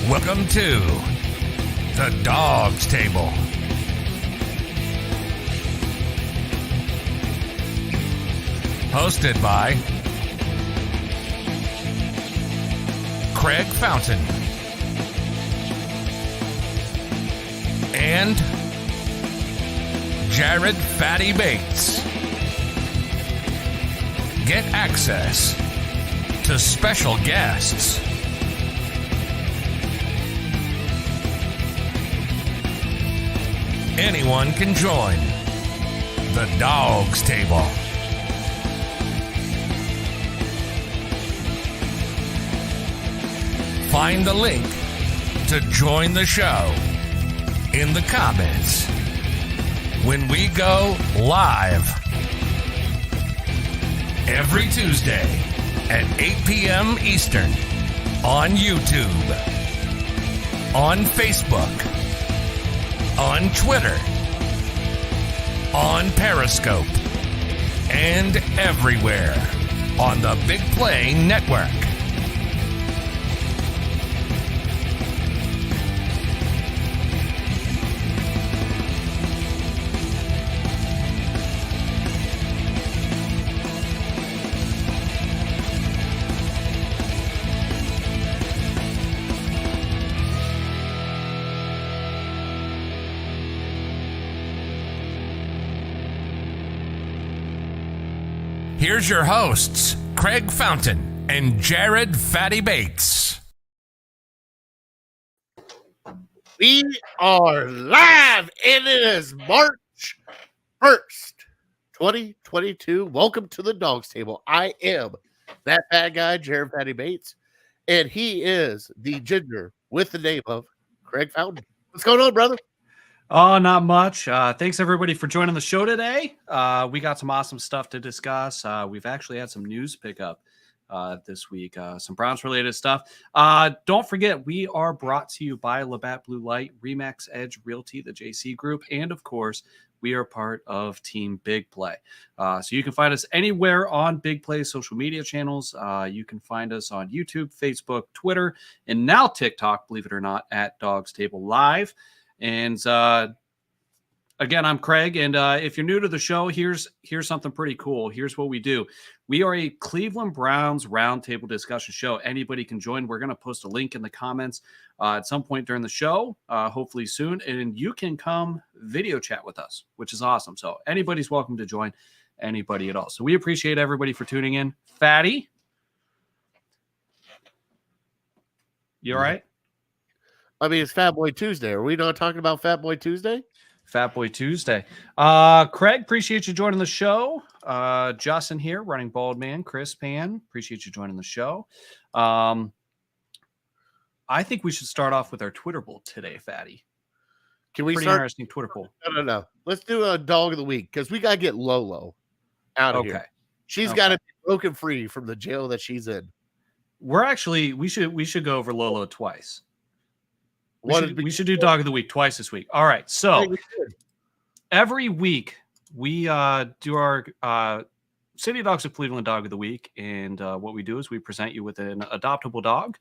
Welcome to the Dawgs Table. Hosted by Craig Fountain and Jared Fatty Bates. Get access to special guests, anyone can join the Dawgs Table. Find the link to join the show in the comments when we go live every Tuesday at 8 p.m. Eastern on YouTube, on Facebook, on Twitter, on Periscope, and everywhere on the BIGPLAY network. Here's your hosts, Craig Fountain and Jared Fatty Bates. We are live, and it is March 1st, 2022. Welcome to the Dawgs Table. I am that bad guy, Jared Fatty Bates, and he is the ginger with the name of Craig Fountain. What's going on, brother? Oh, not much. Thanks, everybody, for joining the show today. We got some awesome stuff to discuss. We've actually had some news pickup this week, some Browns-related stuff. Don't forget, we are brought to you by Labatt Blue Light, Remax Edge Realty, the JC Group, and, of course, we are part of Team BIGPLAY. So you can find us anywhere on BIGPLAY social media channels. You can find us on YouTube, Facebook, Twitter, and now TikTok, believe it or not, at Dawgs Table Live. And again, I'm Craig, and if you're new to the show, here's something pretty cool. Here's what we do. We are a Cleveland Browns roundtable discussion show. Anybody can join. We're going to post a link in the comments at some point during the show, hopefully soon, and you can come video chat with us, which is awesome. So anybody's welcome to join, anybody at all. So we appreciate everybody for tuning in. Fatty, you all right? I mean, it's Fat Boy Tuesday. Are we not talking about Fat Boy Tuesday? Fat Boy Tuesday. Craig, appreciate you joining the show. Justin here, running Bald Man. Chris Pan, appreciate you joining the show. I think we should start off with our Twitter poll today, Fatty. Can we Pretty start? interesting Twitter poll. No. Let's do a dog of the week because we got to get Lolo out of here. She's got to be broken free from the jail that she's in. We should go over Lolo twice. We should do Dog of the Week twice this week. All right. So every week we do our City Dogs of Cleveland Dog of the Week. And what we do is we present you with an adoptable dog.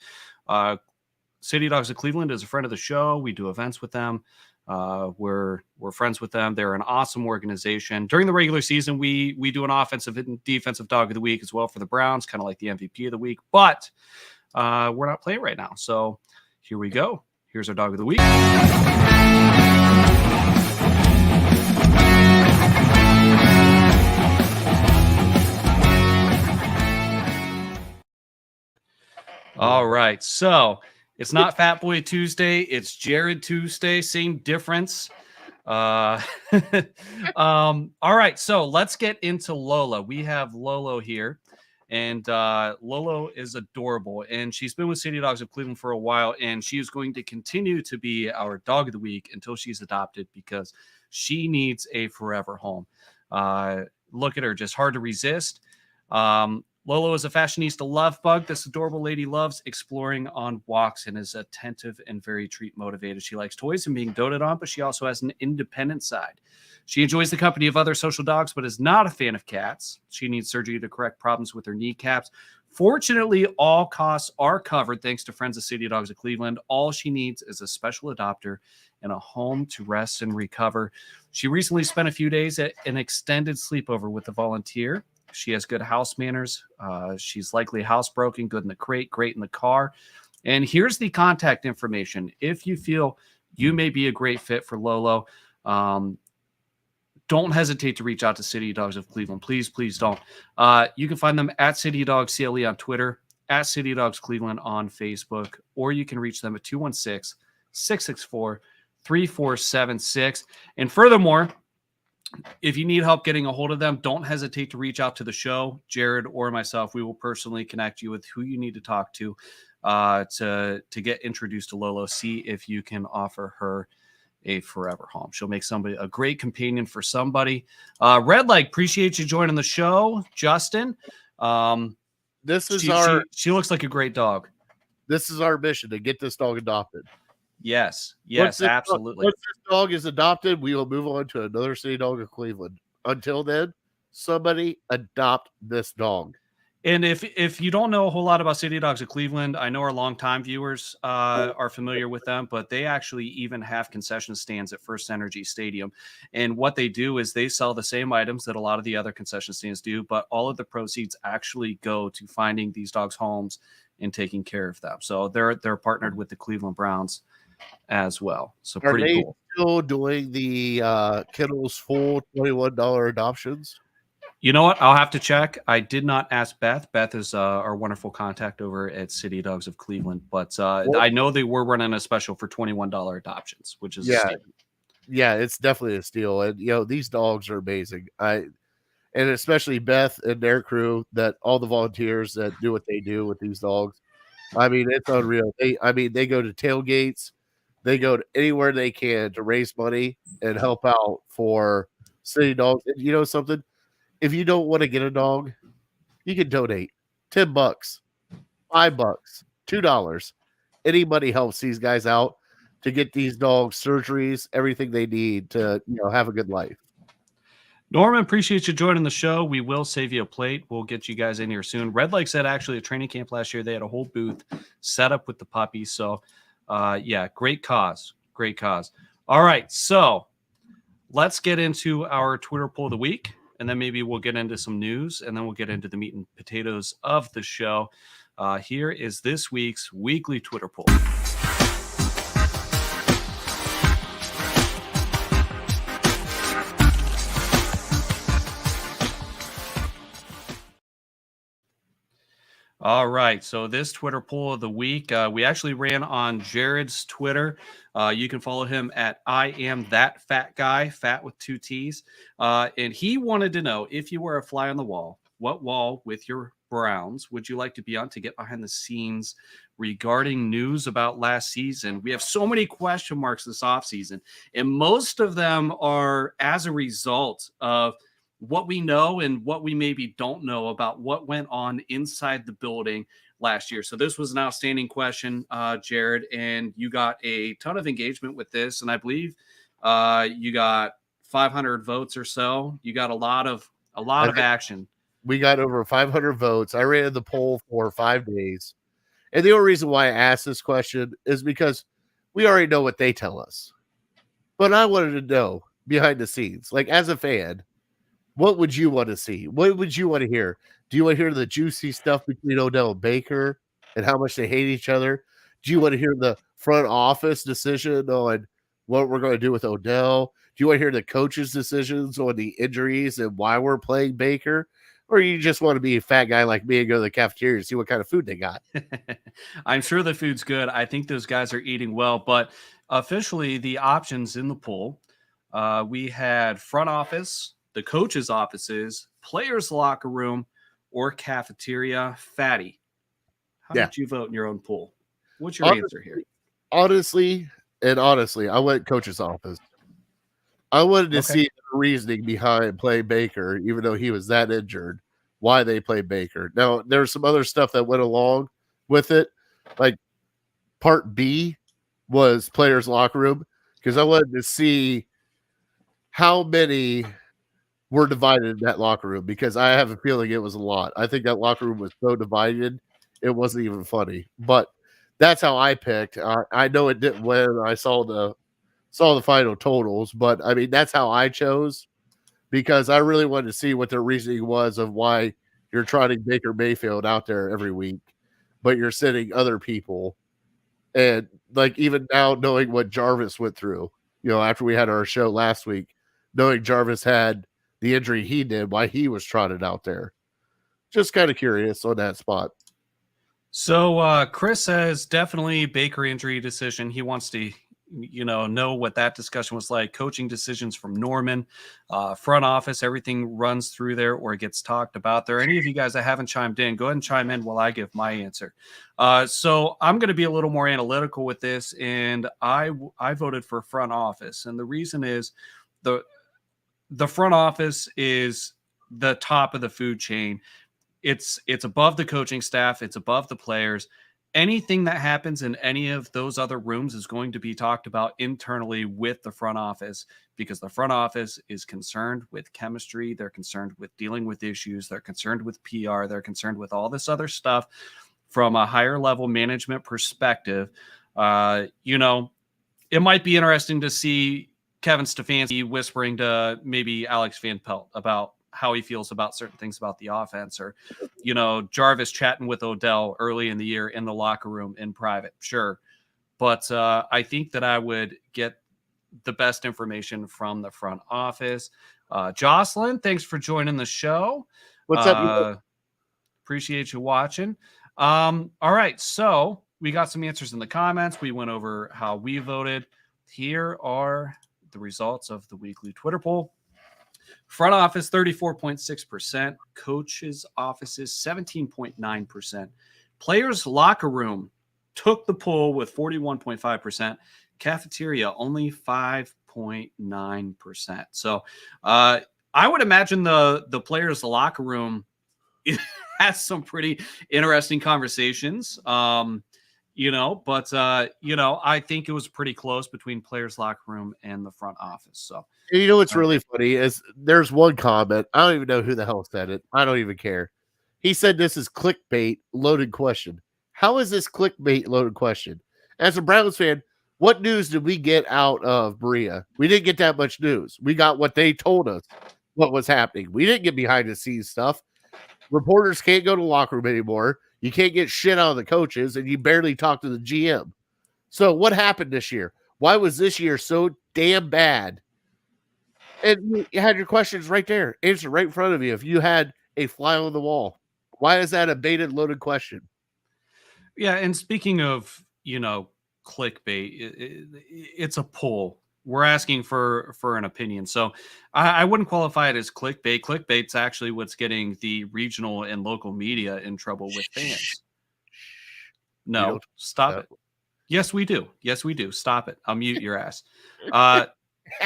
City Dogs of Cleveland is a friend of the show. We do events with them. We're friends with them. They're an awesome organization. During the regular season, we do an offensive and defensive Dog of the Week as well for the Browns, kind of like the MVP of the week. But we're not playing right now. So here we go. Here's our Dog of the Week. All right. So it's not Fat Boy Tuesday. It's Jared Tuesday. Same difference. All right. So let's get into Lola. We have Lolo here. And Lolo is adorable, and she's been with City Dogs of Cleveland for a while, and she is going to continue to be our Dog of the Week until she's adopted because she needs a forever home. Look at her, just hard to resist. Lolo is a fashionista love bug. This adorable lady loves exploring on walks and is attentive and very treat motivated. She likes toys and being doted on, but she also has an independent side. She enjoys the company of other social dogs, but is not a fan of cats. She needs surgery to correct problems with her kneecaps. Fortunately, all costs are covered thanks to Friends of City Dogs of Cleveland. All she needs is a special adopter and a home to rest and recover. She recently spent a few days at an extended sleepover with a volunteer. She has good house manners. She's likely housebroken, good in the crate, great in the car. And here's the contact information. If you feel you may be a great fit for Lolo, don't hesitate to reach out to City Dogs of Cleveland. Please, please don't. You can find them at City Dogs CLE on Twitter, at City Dogs Cleveland on Facebook, or you can reach them at 216-664-3476. And furthermore, if you need help getting a hold of them, don't hesitate to reach out to the show, Jared or myself. We will personally connect you with who you need to talk to get introduced to Lolo. See if you can offer her a forever home. She'll make somebody a great companion for somebody. Red Leg, appreciate you joining the show, Justin. She looks like a great dog. This is our mission, to get this dog adopted. Yes, absolutely. Once this dog is adopted, we will move on to another City Dog of Cleveland. Until then, somebody adopt this dog. And if you don't know a whole lot about City Dogs of Cleveland, I know our longtime viewers are familiar with them, but they actually even have concession stands at First Energy Stadium. And what they do is they sell the same items that a lot of the other concession stands do, but all of the proceeds actually go to finding these dogs homes and taking care of them. So they're partnered with the Cleveland Browns as well. So Are pretty they cool. still doing the kennels full $21 adoptions? You know what? I'll have to check. I did not ask Beth. Beth is our wonderful contact over at City Dogs of Cleveland. But I know they were running a special for $21 adoptions, which is a steal. Yeah, it's definitely a steal. And these dogs are amazing. And especially Beth and their crew, that all the volunteers that do what they do with these dogs. I mean, it's unreal. They go to tailgates, they go to anywhere they can to raise money and help out for City Dogs. And you know something? If you don't want to get a dog, you can donate $10, $5, $2. Anybody helps these guys out to get these dogs surgeries, everything they need to have a good life. Norman, appreciate you joining the show. We will save you a plate. We'll get you guys in here soon. Red Lake said actually at training camp last year, they had a whole booth set up with the puppies. So, great cause. Great cause. All right. So let's get into our Twitter poll of the week, and then maybe we'll get into some news, and then we'll get into the meat and potatoes of the show. Here is this week's weekly Twitter poll. All right. So this Twitter poll of the week, we actually ran on Jared's Twitter. You can follow him at I am that fat guy, fat with 2 T's. And he wanted to know, if you were a fly on the wall, what wall with your Browns would you like to be on to get behind the scenes regarding news about last season? We have so many question marks this offseason, and most of them are as a result of what we know and what we maybe don't know about what went on inside the building last year. So this was an outstanding question, Jared, and you got a ton of engagement with this. And I believe you got 500 votes or so. You got a lot of action. We got over 500 votes. I ran the poll for 5 days. And the only reason why I asked this question is because we already know what they tell us. But I wanted to know behind the scenes, like as a fan, what would you want to see? What would you want to hear? Do you want to hear the juicy stuff between Odell and Baker and how much they hate each other? Do you want to hear the front office decision on what we're going to do with Odell? Do you want to hear the coaches' decisions on the injuries and why we're playing Baker? Or you just want to be a fat guy like me and go to the cafeteria and see what kind of food they got? I'm sure the food's good. I think those guys are eating well. But officially, the options in the poll, we had front office, the coaches' offices, players' locker room, or cafeteria. Fatty, how did you vote in your own poll? What's your answer here? Honestly, I went coach's office. I wanted to see the reasoning behind playing Baker, even though he was that injured, why they played Baker. Now, there's some other stuff that went along with it. Like part B was players' locker room, because I wanted to see how many were divided in that locker room, because I have a feeling it was a lot. I think that locker room was so divided, it wasn't even funny. But that's how I picked. I know it didn't win. I saw the final totals, but I mean that's how I chose, because I really wanted to see what their reasoning was of why you're trotting Baker Mayfield out there every week, but you're sitting other people. And like even now, knowing what Jarvis went through, after we had our show last week, knowing Jarvis had the injury he did, why he was trotted out there. Just kind of curious on that spot. So Chris says definitely Baker injury decision. He wants to, know what that discussion was like. Coaching decisions from Norman, front office, everything runs through there or gets talked about there. Any of you guys that haven't chimed in, go ahead and chime in while I give my answer. So I'm going to be a little more analytical with this, and I voted for front office, and the reason is the front office is the top of the food chain. It's above the coaching staff. It's above the players. Anything that happens in any of those other rooms is going to be talked about internally with the front office, because the front office is concerned with chemistry. They're concerned with dealing with issues. They're concerned with PR. They're concerned with all this other stuff from a higher level management perspective. It might be interesting to see Kevin Stefanski whispering to maybe Alex Van Pelt about how he feels about certain things about the offense, or, Jarvis chatting with Odell early in the year in the locker room in private. Sure. But I think that I would get the best information from the front office. Jocelyn, thanks for joining the show. What's up? Appreciate you watching. All right. So we got some answers in the comments. We went over how we voted. Here are the results of the weekly Twitter poll. Front office, 34.6%. Coaches' offices, 17.9%. Players' locker room took the poll with 41.5%. Cafeteria, only 5.9%. So I would imagine the players' locker room has some pretty interesting conversations. I think it was pretty close between players' locker room and the front office. So, what's really funny is there's one comment. I don't even know who the hell said it. I don't even care. He said this is clickbait, loaded question. How is this clickbait, loaded question? As a Browns fan, what news did we get out of Berea? We didn't get that much news. We got what they told us what was happening. We didn't get behind the scenes stuff. Reporters can't go to the locker room anymore. You can't get shit out of the coaches, and you barely talk to the GM. So what happened this year? Why was this year so damn bad? And you had your questions right there, answered right in front of you. If you had a fly on the wall, why is that a baited, loaded question? Yeah, and speaking of, clickbait, it's a poll. We're asking for an opinion. So I wouldn't qualify it as clickbait. Clickbait's actually what's getting the regional and local media in trouble with fans. No, stop it. Yes, we do. Yes, we do. Stop it. I'll mute your ass.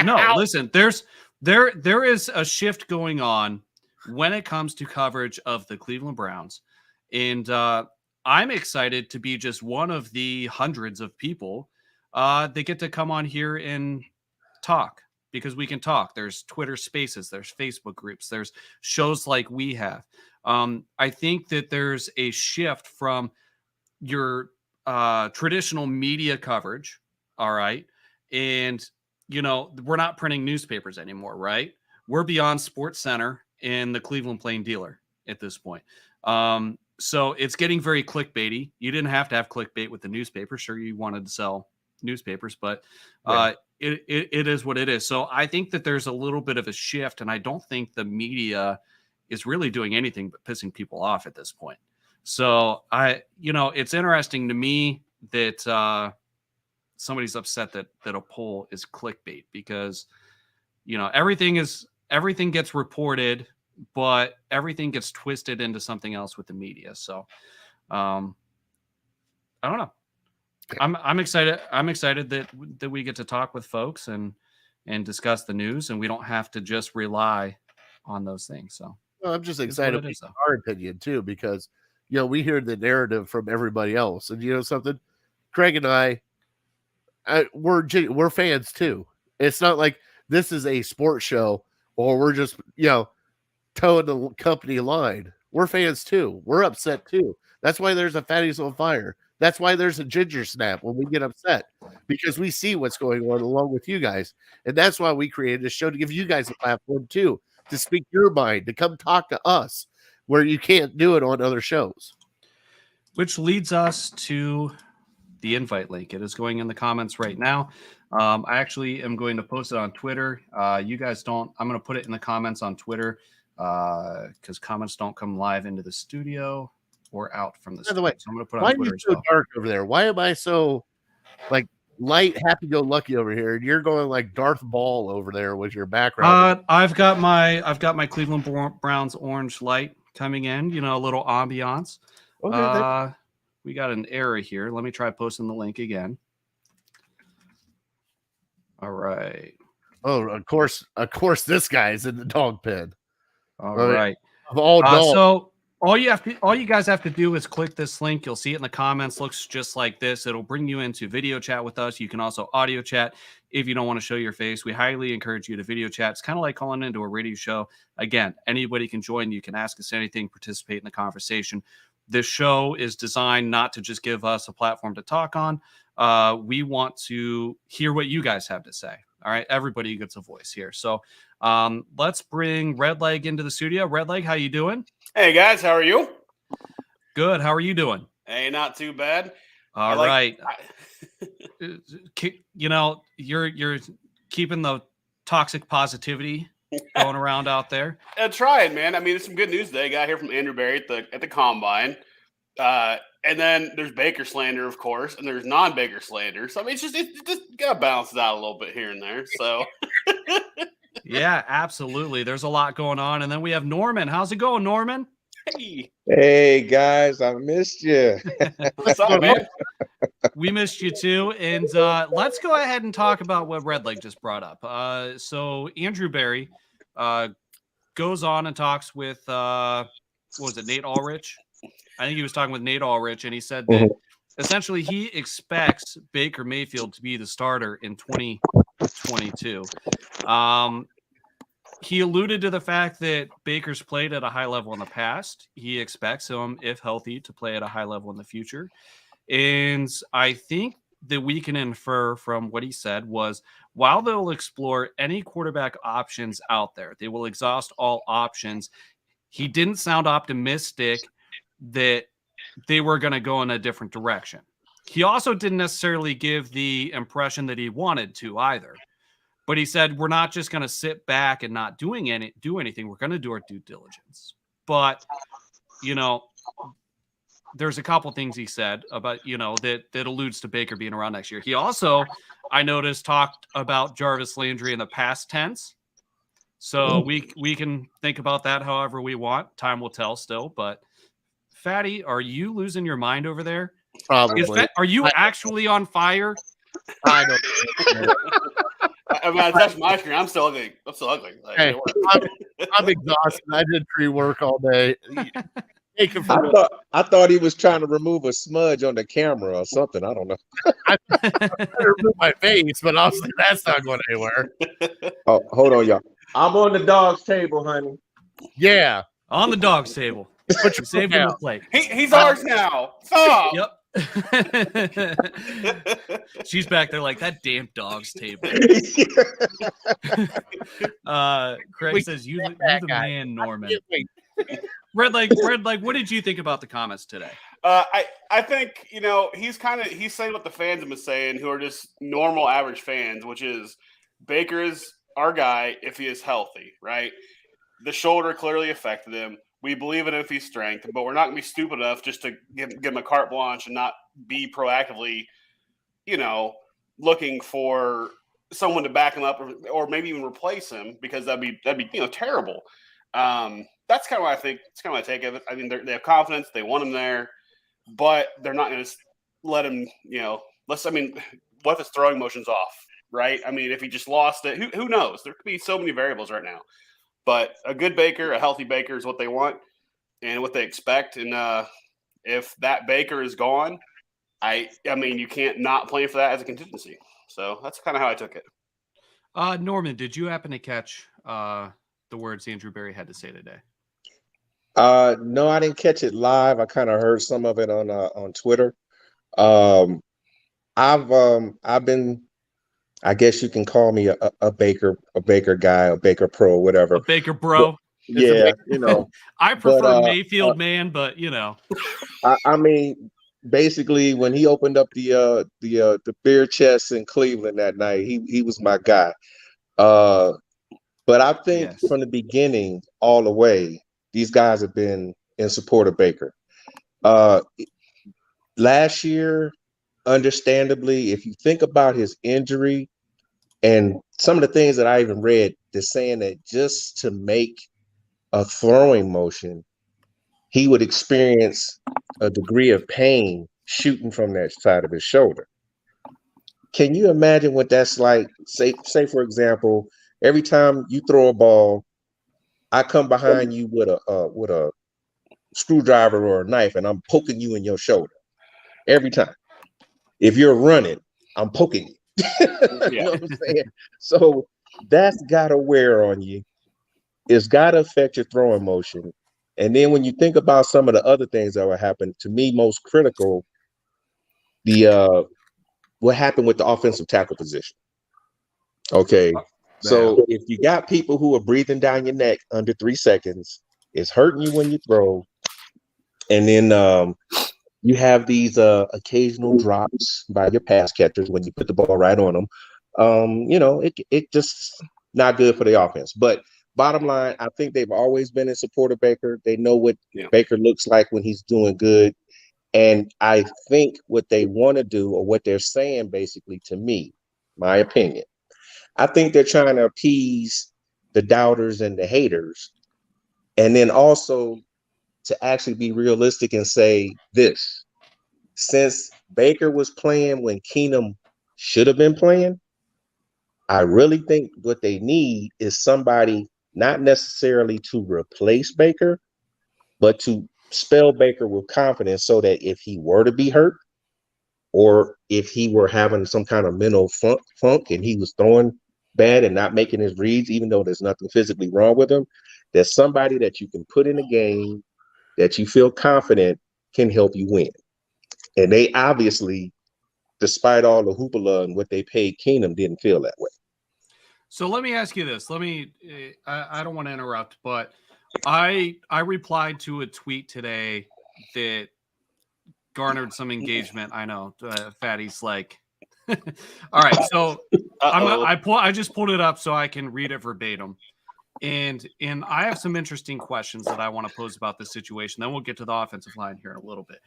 No, listen, there is a shift going on when it comes to coverage of the Cleveland Browns. And I'm excited to be just one of the hundreds of people that get to come on here and talk, because we can talk. There's Twitter Spaces, there's Facebook groups, there's shows like we have. I think that there's a shift from your traditional media coverage. All right. And, we're not printing newspapers anymore, right? We're beyond Sports Center and the Cleveland Plain Dealer at this point. So it's getting very clickbaity. You didn't have to have clickbait with the newspaper. Sure, you wanted to sell newspapers, but it is what it is. So I think that there's a little bit of a shift, and I don't think the media is really doing anything but pissing people off at this point. So it's interesting to me that somebody's upset that a poll is clickbait, because everything gets reported, but everything gets twisted into something else with the media. So I don't know. I'm excited. I'm excited that we get to talk with folks and discuss the news, and we don't have to just rely on those things. So I'm just excited with our opinion too, because we hear the narrative from everybody else, and something. Craig and I we're fans too. It's not like this is a sports show or we're just, towing the company line. We're fans too. We're upset too. That's why there's a Fatties on Fire. That's why there's a Ginger Snap when we get upset, because we see what's going on along with you guys. And that's why we created this show, to give you guys a platform too, to speak your mind, to come talk to us where you can't do it on other shows. Which leads us to the invite link. It is going in the comments right now. I actually am going to post it on Twitter. You guys don't. I'm going to put it in the comments on Twitter because comments don't come live into the studio or out from the By the way, so I'm going to put it why on are Twitter you as so well. dark over there? Why am I so like light, happy-go-lucky over here, and you're going like Darth Ball over there with your background? I've got my Cleveland Browns orange light coming in. A little ambiance. Okay, we got an error here. Let me try posting the link again. All right. Oh, of course, this guy's in the dog pen. All right. Of all dogs. So all you guys have to do is click this link. You'll see it in the comments. Looks just like this. It'll bring you into video chat with us. You can also audio chat if you don't want to show your face. We highly encourage you to video chat. It's kind of like calling into a radio show. Again, anybody can join. You can ask us anything, participate in the conversation. This show is designed not to just give us a platform to talk on. We want to hear what you guys have to say. All right. Everybody gets a voice here. So let's bring Redleg into the studio. Redleg, how you doing? Hey guys, how are you? Good. How are you doing? Hey, not too bad. All right. You're keeping the toxic positivity going around out there. Trying, man. I mean, there's some good news today. Got here from Andrew Berry at the combine. And then there's Baker slander, of course, and there's non-Baker slander. So I mean, it just gotta balance it out a little bit here and there. So yeah, absolutely. There's a lot going on. And then we have Norman. How's it going, Norman? Hey guys, I missed you. What's up, man? We missed you too. And let's go ahead and talk about what Redleg just brought up. So Andrew Berry goes on and talks with what was it, Nate Ulrich? I think he was talking with Nate Ulrich, and he said that essentially he expects Baker Mayfield to be the starter in 2022. He alluded to the fact that Baker's played at a high level in the past. He expects him, if healthy, to play at a high level in the future. And I think that we can infer from what he said was, while they'll explore any quarterback options out there, they will exhaust all options. He didn't sound optimistic that they were going to go in a different direction. He also didn't necessarily give the impression that he wanted to either. But he said, we're not just going to sit back and not do anything. We're going to do our due diligence. But, there's a couple things he said about, that alludes to Baker being around next year. He also, I noticed, talked about Jarvis Landry in the past tense. So we can think about that however we want. Time will tell still. But, Fatty, are you losing your mind over there? Probably. Are you actually on fire? I don't know. I mean, I touched my screen. I'm still ugly. Like, Hey, I'm exhausted. I did tree work all day. I thought he was trying to remove a smudge on the camera or something. I don't know. I remove my face, but obviously that's not going anywhere. Oh, hold on, y'all. I'm on the dog's table, honey. Yeah, on the dog's table. But you saved him a plate. He's ours now. Stop. Yep. She's back there like that damn dog's table. Craig says you the man, Norman. Redleg, what did you think about the comments today? I think he's saying what the fans have been saying, who are just normal average fans, which is Baker is our guy if he is healthy, right? The shoulder clearly affected him. We believe in him if he's strength, but we're not going to be stupid enough just to give him a carte blanche and not be proactively, looking for someone to back him up or maybe even replace him, because that'd be terrible. That's kind of what I think. It's kind of my take of it. I mean, they have confidence, they want him there, but they're not going to let him. What if his throwing motion's off, right? I mean, if he just lost it, who knows? There could be so many variables right now. But a good Baker, a healthy Baker is what they want and what they expect. And if that Baker is gone, I mean, you can't not plan for that as a contingency. So that's kind of how I took it. Norman, did you happen to catch the words Andrew Berry had to say today? No, I didn't catch it live. I kind of heard some of it on Twitter. I've been, I guess you can call me a Baker guy, a Baker pro, whatever. A Baker bro. Yeah, you know. I prefer but, Mayfield man, but you know. I mean, basically, when he opened up the beer chest in Cleveland that night, he was my guy. But I think from the beginning all the way, these guys have been in support of Baker. Last year, understandably, if you think about his injury and some of the things that I even read, they're saying that just to make a throwing motion, he would experience a degree of pain shooting from that side of his shoulder. Can you imagine what that's like? Say for example, every time you throw a ball, I come behind you with a screwdriver or a knife, and I'm poking you in your shoulder every time. If you're running, I'm poking you. You know what I'm saying? So that's got to wear on you. It's got to affect your throwing motion. And then when you think about some of the other things that would happen, to me, most critical, what happened with the offensive tackle position. Okay. So if you got people who are breathing down your neck under 3 seconds, it's hurting you when you throw. And then you have these occasional drops by your pass catchers when you put the ball right on them. You know, it just not good for the offense. But bottom line, I think they've always been in support of Baker. They know what Baker looks like when he's doing good. And I think what they want to do, or what they're saying basically to me, my opinion, I think they're trying to appease the doubters and the haters. And then also to actually be realistic and say this: since Baker was playing when Keenum should have been playing, I really think what they need is somebody not necessarily to replace Baker, but to spell Baker with confidence so that if he were to be hurt, or if he were having some kind of mental funk and he was throwing bad and not making his reads, even though there's nothing physically wrong with him, there's somebody that you can put in a game that you feel confident can help you win. And they obviously, despite all the hoopla and what they paid Keenum, didn't feel that way. So let me ask you this. I don't want to interrupt, but I replied to a tweet today that garnered some engagement. I know Fatty's like, all right. So I just pulled it up so I can read it verbatim. And I have some interesting questions that I want to pose about this situation. Then we'll get to the offensive line here in a little bit.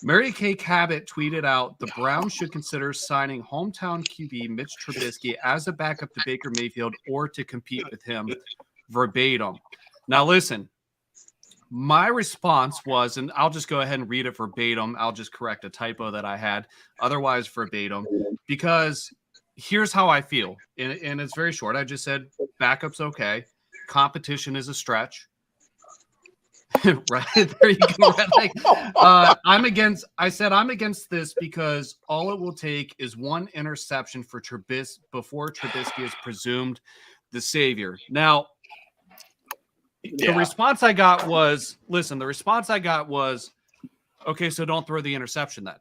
Mary Kay Cabot tweeted out, the Browns should consider signing hometown QB Mitch Trubisky as a backup to Baker Mayfield or to compete with him, verbatim. Now, listen, my response was, and I'll just go ahead and read it verbatim. I'll just correct a typo that I had, otherwise verbatim, because here's how I feel. And it's very short. I just said backup's okay. Competition is a stretch. Right there you go. Like, I'm against this because all it will take is one interception for Trubisky before Trubisky is presumed the savior. Now, the response I got was, okay, so don't throw the interception then.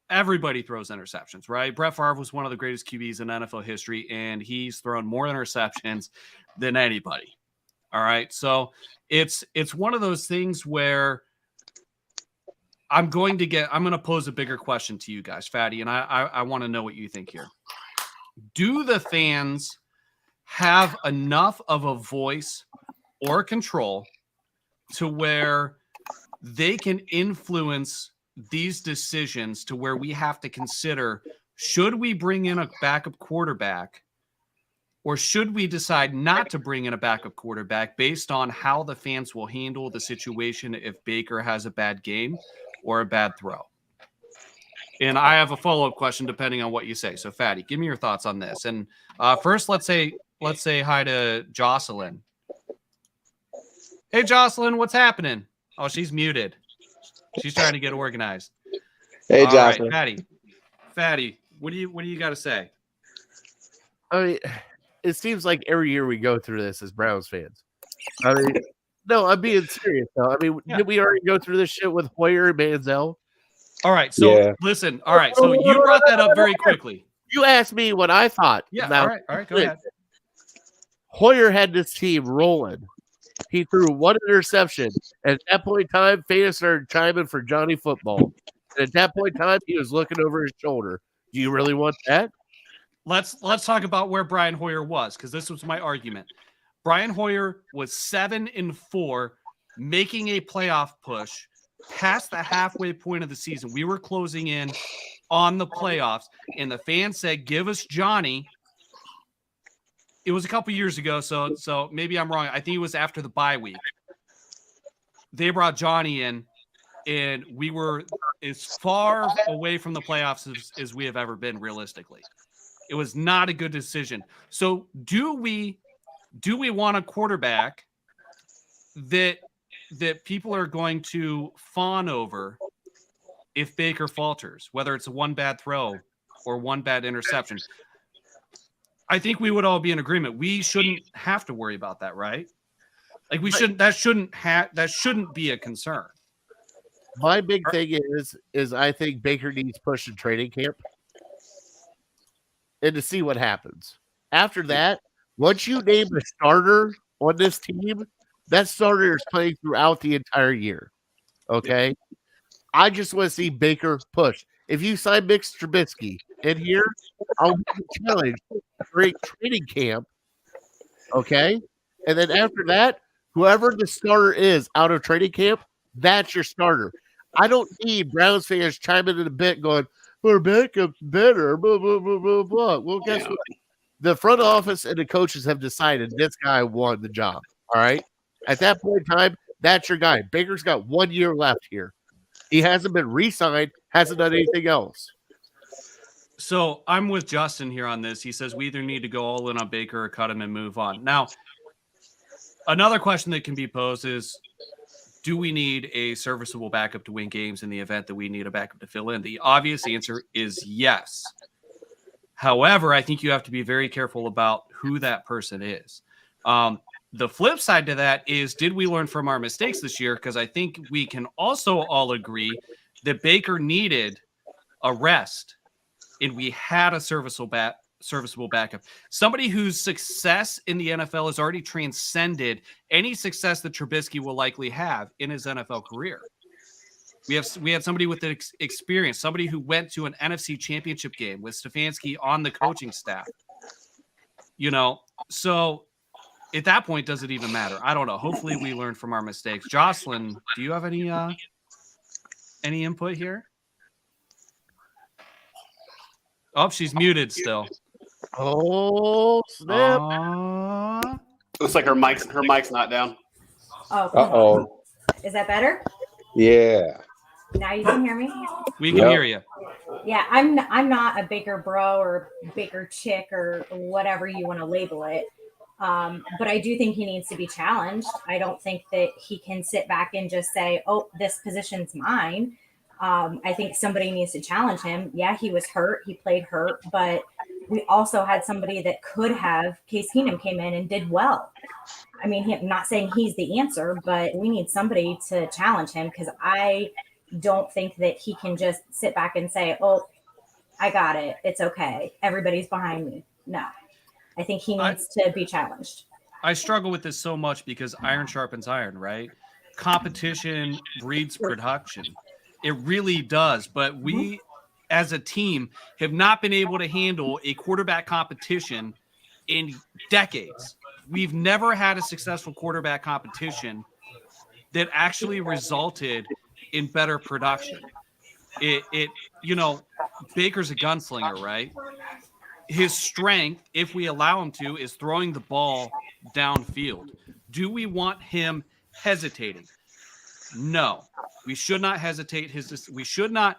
Everybody throws interceptions, right? Brett Favre was one of the greatest QBs in NFL history, and he's thrown more interceptions than anybody. All right. So it's one of those things where I'm going to pose a bigger question to you guys, Fatty, and I want to know what you think here. Do the fans have enough of a voice or control to where they can influence these decisions to where we have to consider, should we bring in a backup quarterback, or should we decide not to bring in a backup quarterback based on how the fans will handle the situation if Baker has a bad game or a bad throw? And I have a follow-up question depending on what you say. So, Fatty, give me your thoughts on this. And first, let's say hi to Jocelyn. Hey, Jocelyn, what's happening? Oh, she's muted. She's trying to get organized. Hey, all Jocelyn. Right, Fatty, what do you got to say? I mean, it seems like every year we go through this as Browns fans. I mean, no, I'm being serious though. I mean, did we already go through this shit with Hoyer and Manziel? All right, so Yeah. listen. All right, so you brought that up very quickly. You asked me what I thought. Yeah. Now, All right. Go ahead. Hoyer had this team rolling. He threw one interception. And at that point in time, fans started chiming for Johnny Football. And at that point in time, he was looking over his shoulder. Do you really want that? Let's talk about where Brian Hoyer was, because this was my argument. Brian Hoyer was 7-4, making a playoff push past the halfway point of the season. We were closing in on the playoffs, and the fans said, "Give us Johnny." It was a couple years ago, so maybe I'm wrong. I think it was after the bye week. They brought Johnny in, and we were as far away from the playoffs as we have ever been, realistically. It was not a good decision. So do we want a quarterback that people are going to fawn over if Baker falters, whether it's one bad throw or one bad interception? I think we would all be in agreement. We shouldn't have to worry about that, right? Like that shouldn't be a concern. My big thing is I think Baker needs push in training camp and to see what happens. After that, once you name a starter on this team, that starter is playing throughout the entire year. Okay? I just want to see Baker push. If you sign Mitch Trubisky in here, I'll give you a challenge during training camp. Okay? And then after that, whoever the starter is out of training camp, that's your starter. I don't need Browns fans chiming in a bit going, our backup's better, blah, blah, blah, blah, blah. Well, guess what? The front office and the coaches have decided this guy won the job. All right? At that point in time, that's your guy. Baker's got 1 year left here. He hasn't been re-signed, hasn't done anything else. So I'm with Justin here on this. He says we either need to go all in on Baker or cut him and move on. Now, another question that can be posed is, do we need a serviceable backup to win games in the event that we need a backup to fill in? The obvious answer is yes. However, I think you have to be very careful about who that person is. The flip side to that is, did we learn from our mistakes this year? Because I think we can also all agree that Baker needed a rest, and we had a serviceable backup. Somebody whose success in the NFL has already transcended any success that Trubisky will likely have in his NFL career. We had somebody with the experience, somebody who went to an NFC Championship game with Stefanski on the coaching staff. So at that point, does it even matter? I don't know. Hopefully we learn from our mistakes. Jocelyn, do you have any input here? Oh, she's muted still. Oh, snap. Looks like her mic's not down. Oh, Uh-oh. Is that better? Yeah. Now you can hear me? We can hear you. Yeah, I'm not a Baker bro or Baker chick or whatever you want to label it. But I do think he needs to be challenged. I don't think that he can sit back and just say, oh, this position's mine. I think somebody needs to challenge him. Yeah, he was hurt. He played hurt. But we also had somebody that could have. Case Keenum came in and did well. I mean, I'm not saying he's the answer, but we need somebody to challenge him, because I don't think that he can just sit back and say, oh, I got it. It's okay. Everybody's behind me. No. I think he needs to be challenged. I struggle with this so much because iron sharpens iron, right? Competition breeds production. It really does. But we, as a team, have not been able to handle a quarterback competition in decades. We've never had a successful quarterback competition that actually resulted in better production. Baker's a gunslinger, right? His strength, if we allow him to, is throwing the ball downfield. Do we want him hesitating? No, we should not hesitate. We should not,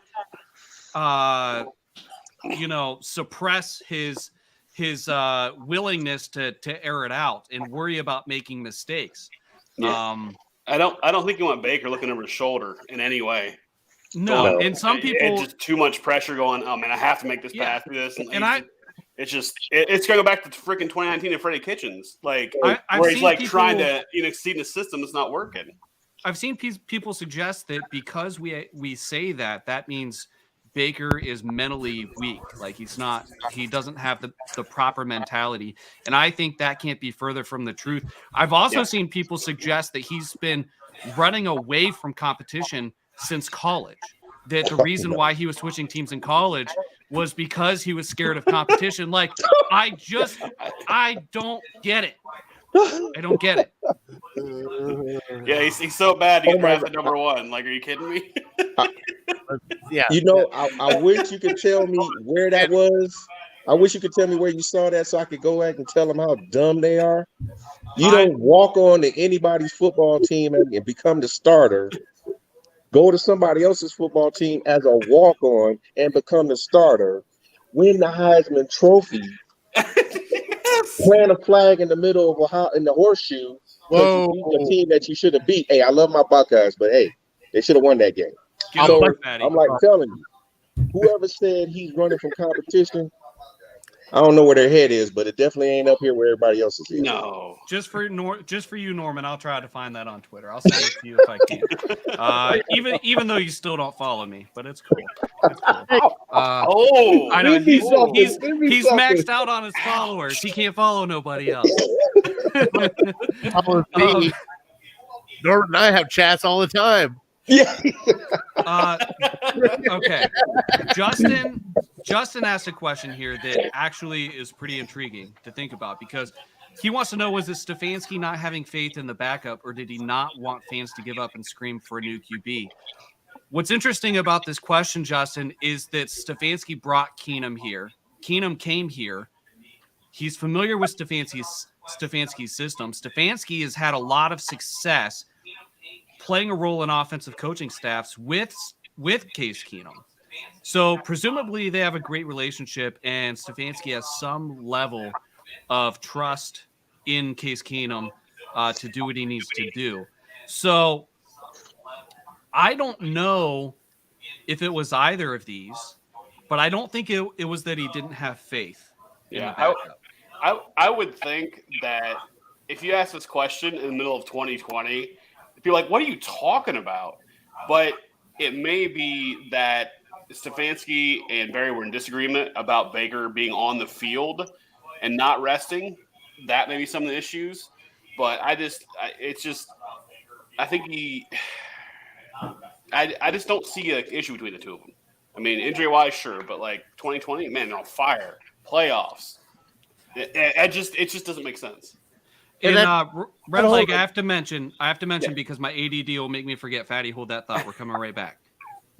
suppress his willingness to air it out and worry about making mistakes. Yeah. I don't think you want Baker looking over his shoulder in any way. No, and some people, it's just too much pressure going, oh man, I have to make this pass through this. It's just it's going to go back to freaking 2019 and Freddie Kitchens, like I've where he's seen like people- trying to exceed the system that's not working. I've seen people suggest that because we say that means Baker is mentally weak, like he doesn't have the proper mentality, and I think that can't be further from the truth. I've also seen people suggest that he's been running away from competition since college. That the reason why he was switching teams in college was because he was scared of competition. Like, I don't get it. I don't get it. Yeah, he's so bad to get drafted number 1. Like, are you kidding me? Yeah. You know, I wish you could tell me where that was. I wish you could tell me where you saw that so I could go back and tell them how dumb they are. You don't walk on to anybody's football team and become the starter. Go to somebody else's football team as a walk-on and become the starter. Win the Heisman Trophy. Plant a flag in the middle of in the horseshoe. Whoa. The team that you should have beat. Hey, I love my Buckeyes, but hey, they should have won that game. So I'm like telling you, whoever said he's running from competition, I don't know where their head is, but it definitely ain't up here where everybody else is. No. Just for you, Norman, I'll try to find that on Twitter. I'll send it to you if I can. Even though you still don't follow me, but it's cool. It's cool. I know he's maxed out on his followers. He can't follow nobody else. Norman and I have chats all the time. Yeah. Okay. Justin asked a question here that actually is pretty intriguing to think about, because he wants to know, was it Stefanski not having faith in the backup, or did he not want fans to give up and scream for a new QB? What's interesting about this question, Justin, is that Stefanski brought Keenum here. Keenum came here. He's familiar with Stefanski's system. Stefanski has had a lot of success playing a role in offensive coaching staffs with Case Keenum. So presumably they have a great relationship, and Stefanski has some level of trust in Case Keenum to do what he needs to do. So I don't know if it was either of these, but I don't think it was that he didn't have faith in the backup. I would think that if you ask this question in the middle of 2020, be like, what are you talking about? But it may be that Stefanski and Barry were in disagreement about Baker being on the field and not resting. That may be some of the issues. But I just don't see an issue between the two of them. I mean, injury-wise, sure, but like 2020, man, they're on fire. Playoffs. It just doesn't make sense. And Red Leg, I have to mention because my ADD will make me forget. Fatty, hold that thought. We're coming right back.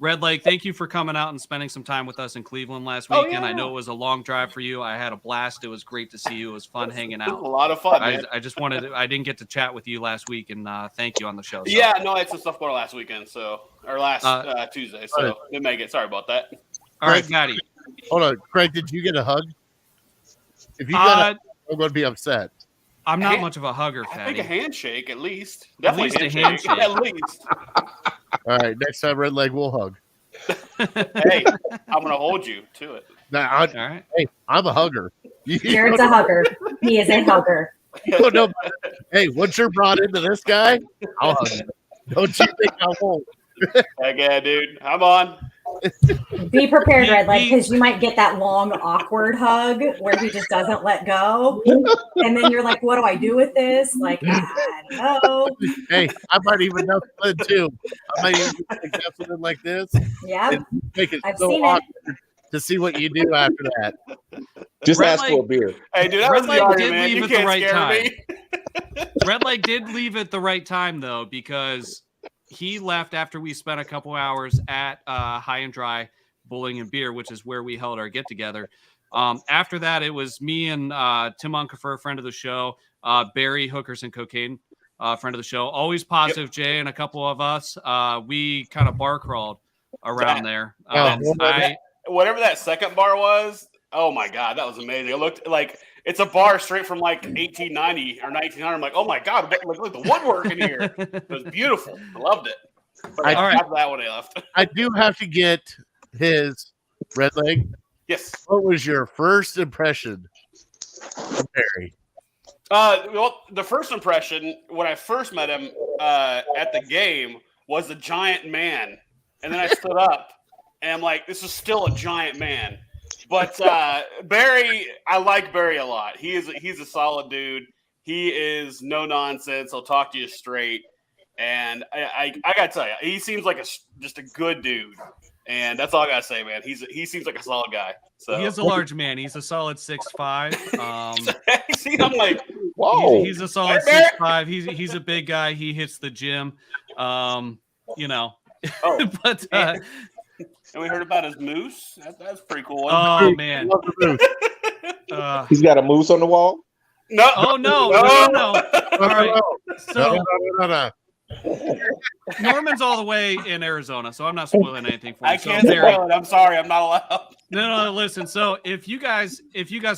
Red Leg, thank you for coming out and spending some time with us in Cleveland last weekend. I know it was a long drive for you. I had a blast. It was great to see you. It was fun hanging out. It was a lot of fun, man. I just I didn't get to chat with you last week, and thank you on the show. So. Yeah, no, I had some stuff going on last weekend, or last Tuesday, so didn't make it. Sorry about that. All right, Fatty. Hold on, Craig, did you get a hug? If you got I'm going to be upset. I'm not much of a hugger, Fatty. I think a handshake, at least. Definitely a handshake. At least. All right, next time, Red Leg, we'll hug. Hey, I'm going to hold you to it. All right. Hey, I'm a hugger. Jared's a hugger. He is a hugger. No, hey, once you're brought into this guy, I'll hug you. Don't you think I won't? Heck yeah, dude. I'm on. Be prepared, Red Leg, because you might get that long, awkward hug where he just doesn't let go. And then you're like, what do I do with this? Like, I don't know. Hey, I might even know something too. I might even suggest something like this. Yeah. Make it I've so seen awkward to see what you do after that. Just ask for a beer. Hey, dude, that Red was Leg the did argument. leave You at the can't right scare time. me. Red Leg did leave at the right time, though, because he left after we spent a couple hours at High and Dry Bowling and Beer, which is where we held our get-together. After that, it was me and Tim Unkefer, friend of the show, Barry Hookers and Cocaine, friend of the show, Always Positive Jay, and a couple of us. We kind of bar crawled around there. Whatever that second bar was, oh my God, that was amazing. It looked like it's a bar straight from like 1890 or 1900. I'm like, oh my God, look the woodwork in here. It was beautiful. I loved it. But after that one, I left. I do have to get his Red Leg. Yes. What was your first impression of Barry? Well, the first impression when I first met him at the game was a giant man, and then I stood up and I'm like, this is still a giant man. But Barry, I like Barry a lot. He's a solid dude. He is no nonsense. He'll talk to you straight, and I gotta tell you, he seems like just a good dude. And that's all I gotta say, man. He seems like a solid guy. So He is a large man. He's a solid 6'5". See, I'm like, Whoa. He's a solid 6'5". He's a big guy. He hits the gym. You know. oh, But and we heard about his moose. That's pretty cool. oh man. He's got a moose on the wall. No. Oh no. All right. So No. Norman's all the way in Arizona, so I'm not spoiling anything for you. I So can't Barry- spoil it. I'm sorry. I'm not allowed. No, listen. So if you guys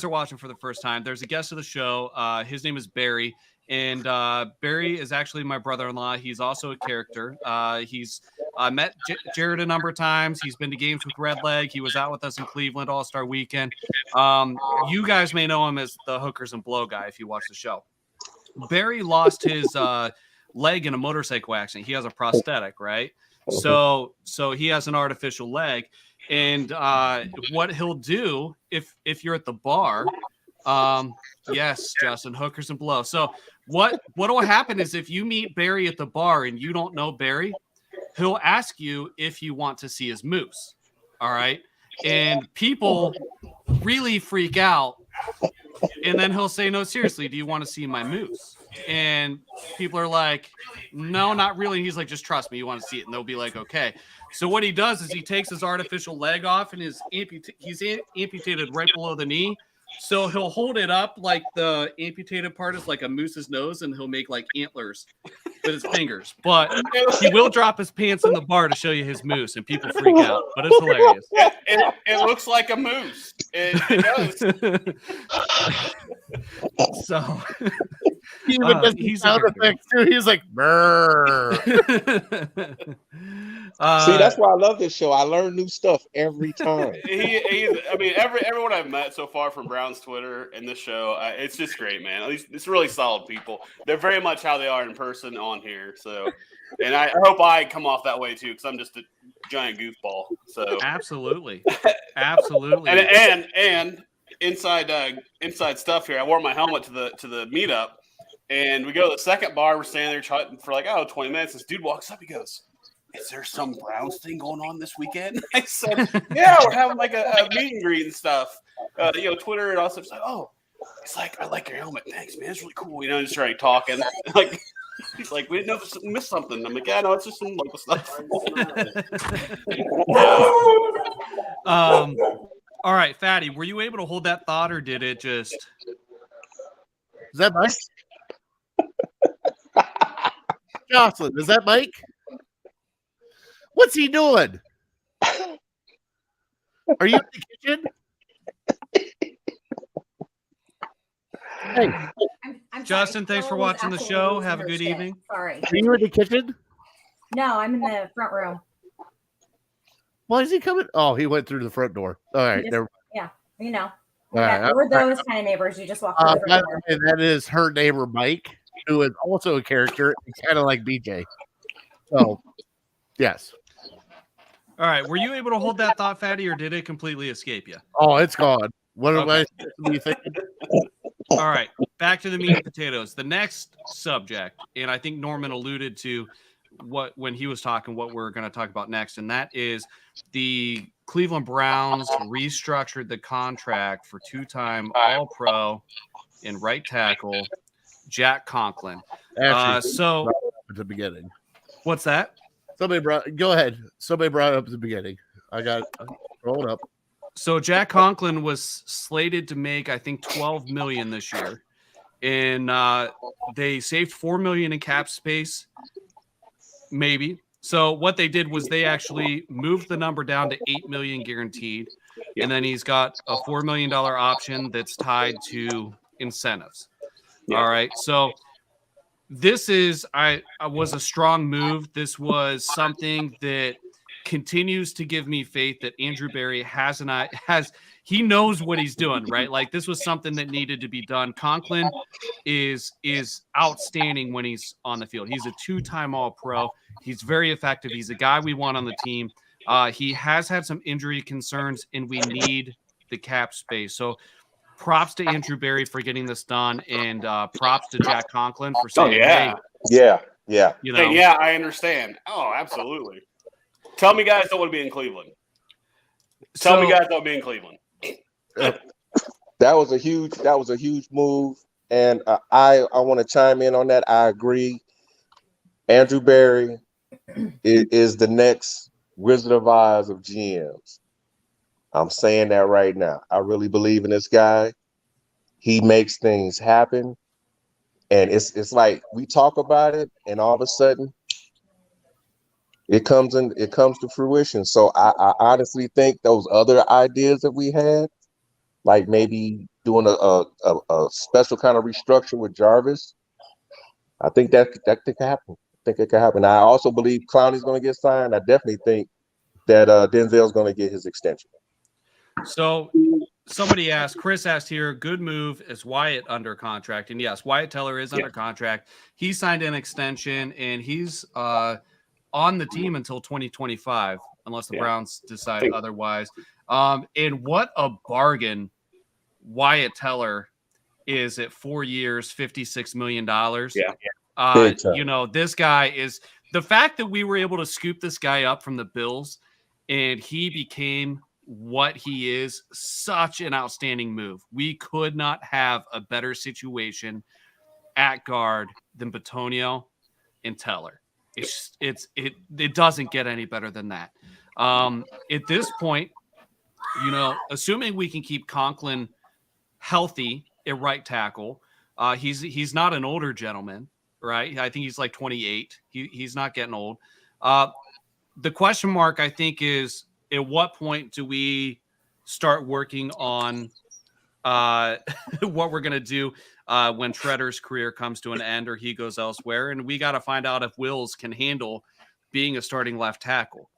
are watching for the first time, there's a guest of the show. His name is Barry, and Barry is actually my brother-in-law. He's also a character. He's met Jared a number of times. He's been to games with Red Leg. He was out with us in Cleveland All-Star Weekend. You guys may know him as the Hookers and Blow guy if you watch the show. Barry lost his leg in a motorcycle accident. He has a prosthetic, right? So he has an artificial leg. And what he'll do if you're at the bar, yes, Justin, Hookers and Blow. So what will happen is if you meet Barry at the bar and you don't know Barry, he'll ask you if you want to see his moose. All right. And people really freak out. And then he'll say, no, seriously, do you want to see my moose? And people are like, no, not really. And he's like, just trust me, you want to see it. And they'll be like, okay. So what he does is he takes his artificial leg off and he's amputated right below the knee. So he'll hold it up like the amputated part is like a moose's nose, and he'll make like antlers with his fingers. But he will drop his pants in the bar to show you his moose, and people freak out. But it's hilarious. It looks like a moose. It does. So He even does he's sound a character. effects too. He's like, brr. See, that's why I love this show. I learn new stuff every time. Everyone I've met so far from Brown's Twitter and this show, it's just great, man. At least it's really solid people. They're very much how they are in person on here. So, and I hope I come off that way too, because I'm just a giant goofball. So absolutely. And inside stuff here. I wore my helmet to the meetup, and we go to the second bar. We're standing there chatting for 20 minutes. This dude walks up. He goes, "Is there some Browns thing going on this weekend?" I said, "Yeah, we're having like a meet and greet and stuff. Twitter and all stuff." It's like, "Oh," he's like, "I like your helmet. Thanks, man. It's really cool." Just started talking. Like, he's like, "We didn't know if we missed something." I'm like, "Yeah, no, it's just some local stuff." All right, Fatty, were you able to hold that thought, or did it just? Is that Mike? Jocelyn, is that Mike? What's he doing? Are you in the kitchen? Hey, I'm Justin, sorry. thanks for Phil was watching the absolutely show. losing Have a her good shit. evening. Sorry. are you in the kitchen? No, I'm in the front room. Why is he coming? Oh, he went through the front door. All right, Just- never. You know, All right. we're those kind of neighbors. You just walk through the By front the door. way, that is her neighbor Mike, who is also a character, kind of like BJ. So, yes. All right, were you able to hold that thought, Fatty, or did it completely escape you? Oh, it's gone. What am Okay. I supposed to be thinking? All right, back to the meat and potatoes. The next subject, and I think Norman alluded to when he was talking, what we're going to talk about next, and that is the Cleveland Browns restructured the contract for two-time All-Pro and right tackle Jack Conklin. Actually, So at the beginning. what's that? Go ahead. Somebody brought it up at the beginning. I got it. Roll it up. So Jack Conklin was slated to make, I think, $12 million this year, and they saved $4 million in cap space, maybe. So what they did was they actually moved the number down to $8 million guaranteed, and then he's got a $4 million option that's tied to incentives. Yeah. All right, so this is I was a strong move. This was something that continues to give me faith that Andrew Berry he knows what he's doing, right? Like this was something that needed to be done. Conklin is outstanding when he's on the field. He's a 2-time All-Pro. He's very effective. He's a guy we want on the team. He has had some injury concerns, and we need the cap space. So props to Andrew Berry for getting this done, and props to Jack Conklin for saying, hey, yeah. you know, yeah, I understand. Oh, absolutely. Tell me guys don't want to be in Cleveland. Tell me guys don't be in Cleveland. That was a huge move, and I want to chime in on that. I agree. Andrew Berry is the next Wizard of Oz of GMs. I'm saying that right now. I really believe in this guy. He makes things happen, and it's like we talk about it, and all of a sudden, it comes to fruition. So I honestly think those other ideas that we had, like maybe doing a special kind of restructure with Jarvis, I think that could happen. I think it could happen. I also believe Clowney's going to get signed. I definitely think that Denzel's going to get his extension. So somebody asked, Chris asked here, good move. Is Wyatt under contract? And yes, Wyatt Teller is under contract. He signed an extension, and he's on the team until 2025, unless the Browns decide otherwise. And what a bargain Wyatt Teller is at 4 years, $56 million. You know, this guy is the fact that we were able to scoop this guy up from the Bills and he became what he is, such an outstanding move. We could not have a better situation at guard than Bitonio and Teller. It doesn't get any better than that. At this point, you know, assuming we can keep Conklin healthy at right tackle, he's not an older gentleman, right? I think he's like 28. He's not getting old. The question mark, I think, is at what point do we start working on what we're going to do when Shredder's career comes to an end or he goes elsewhere? And we got to find out if Wills can handle being a starting left tackle.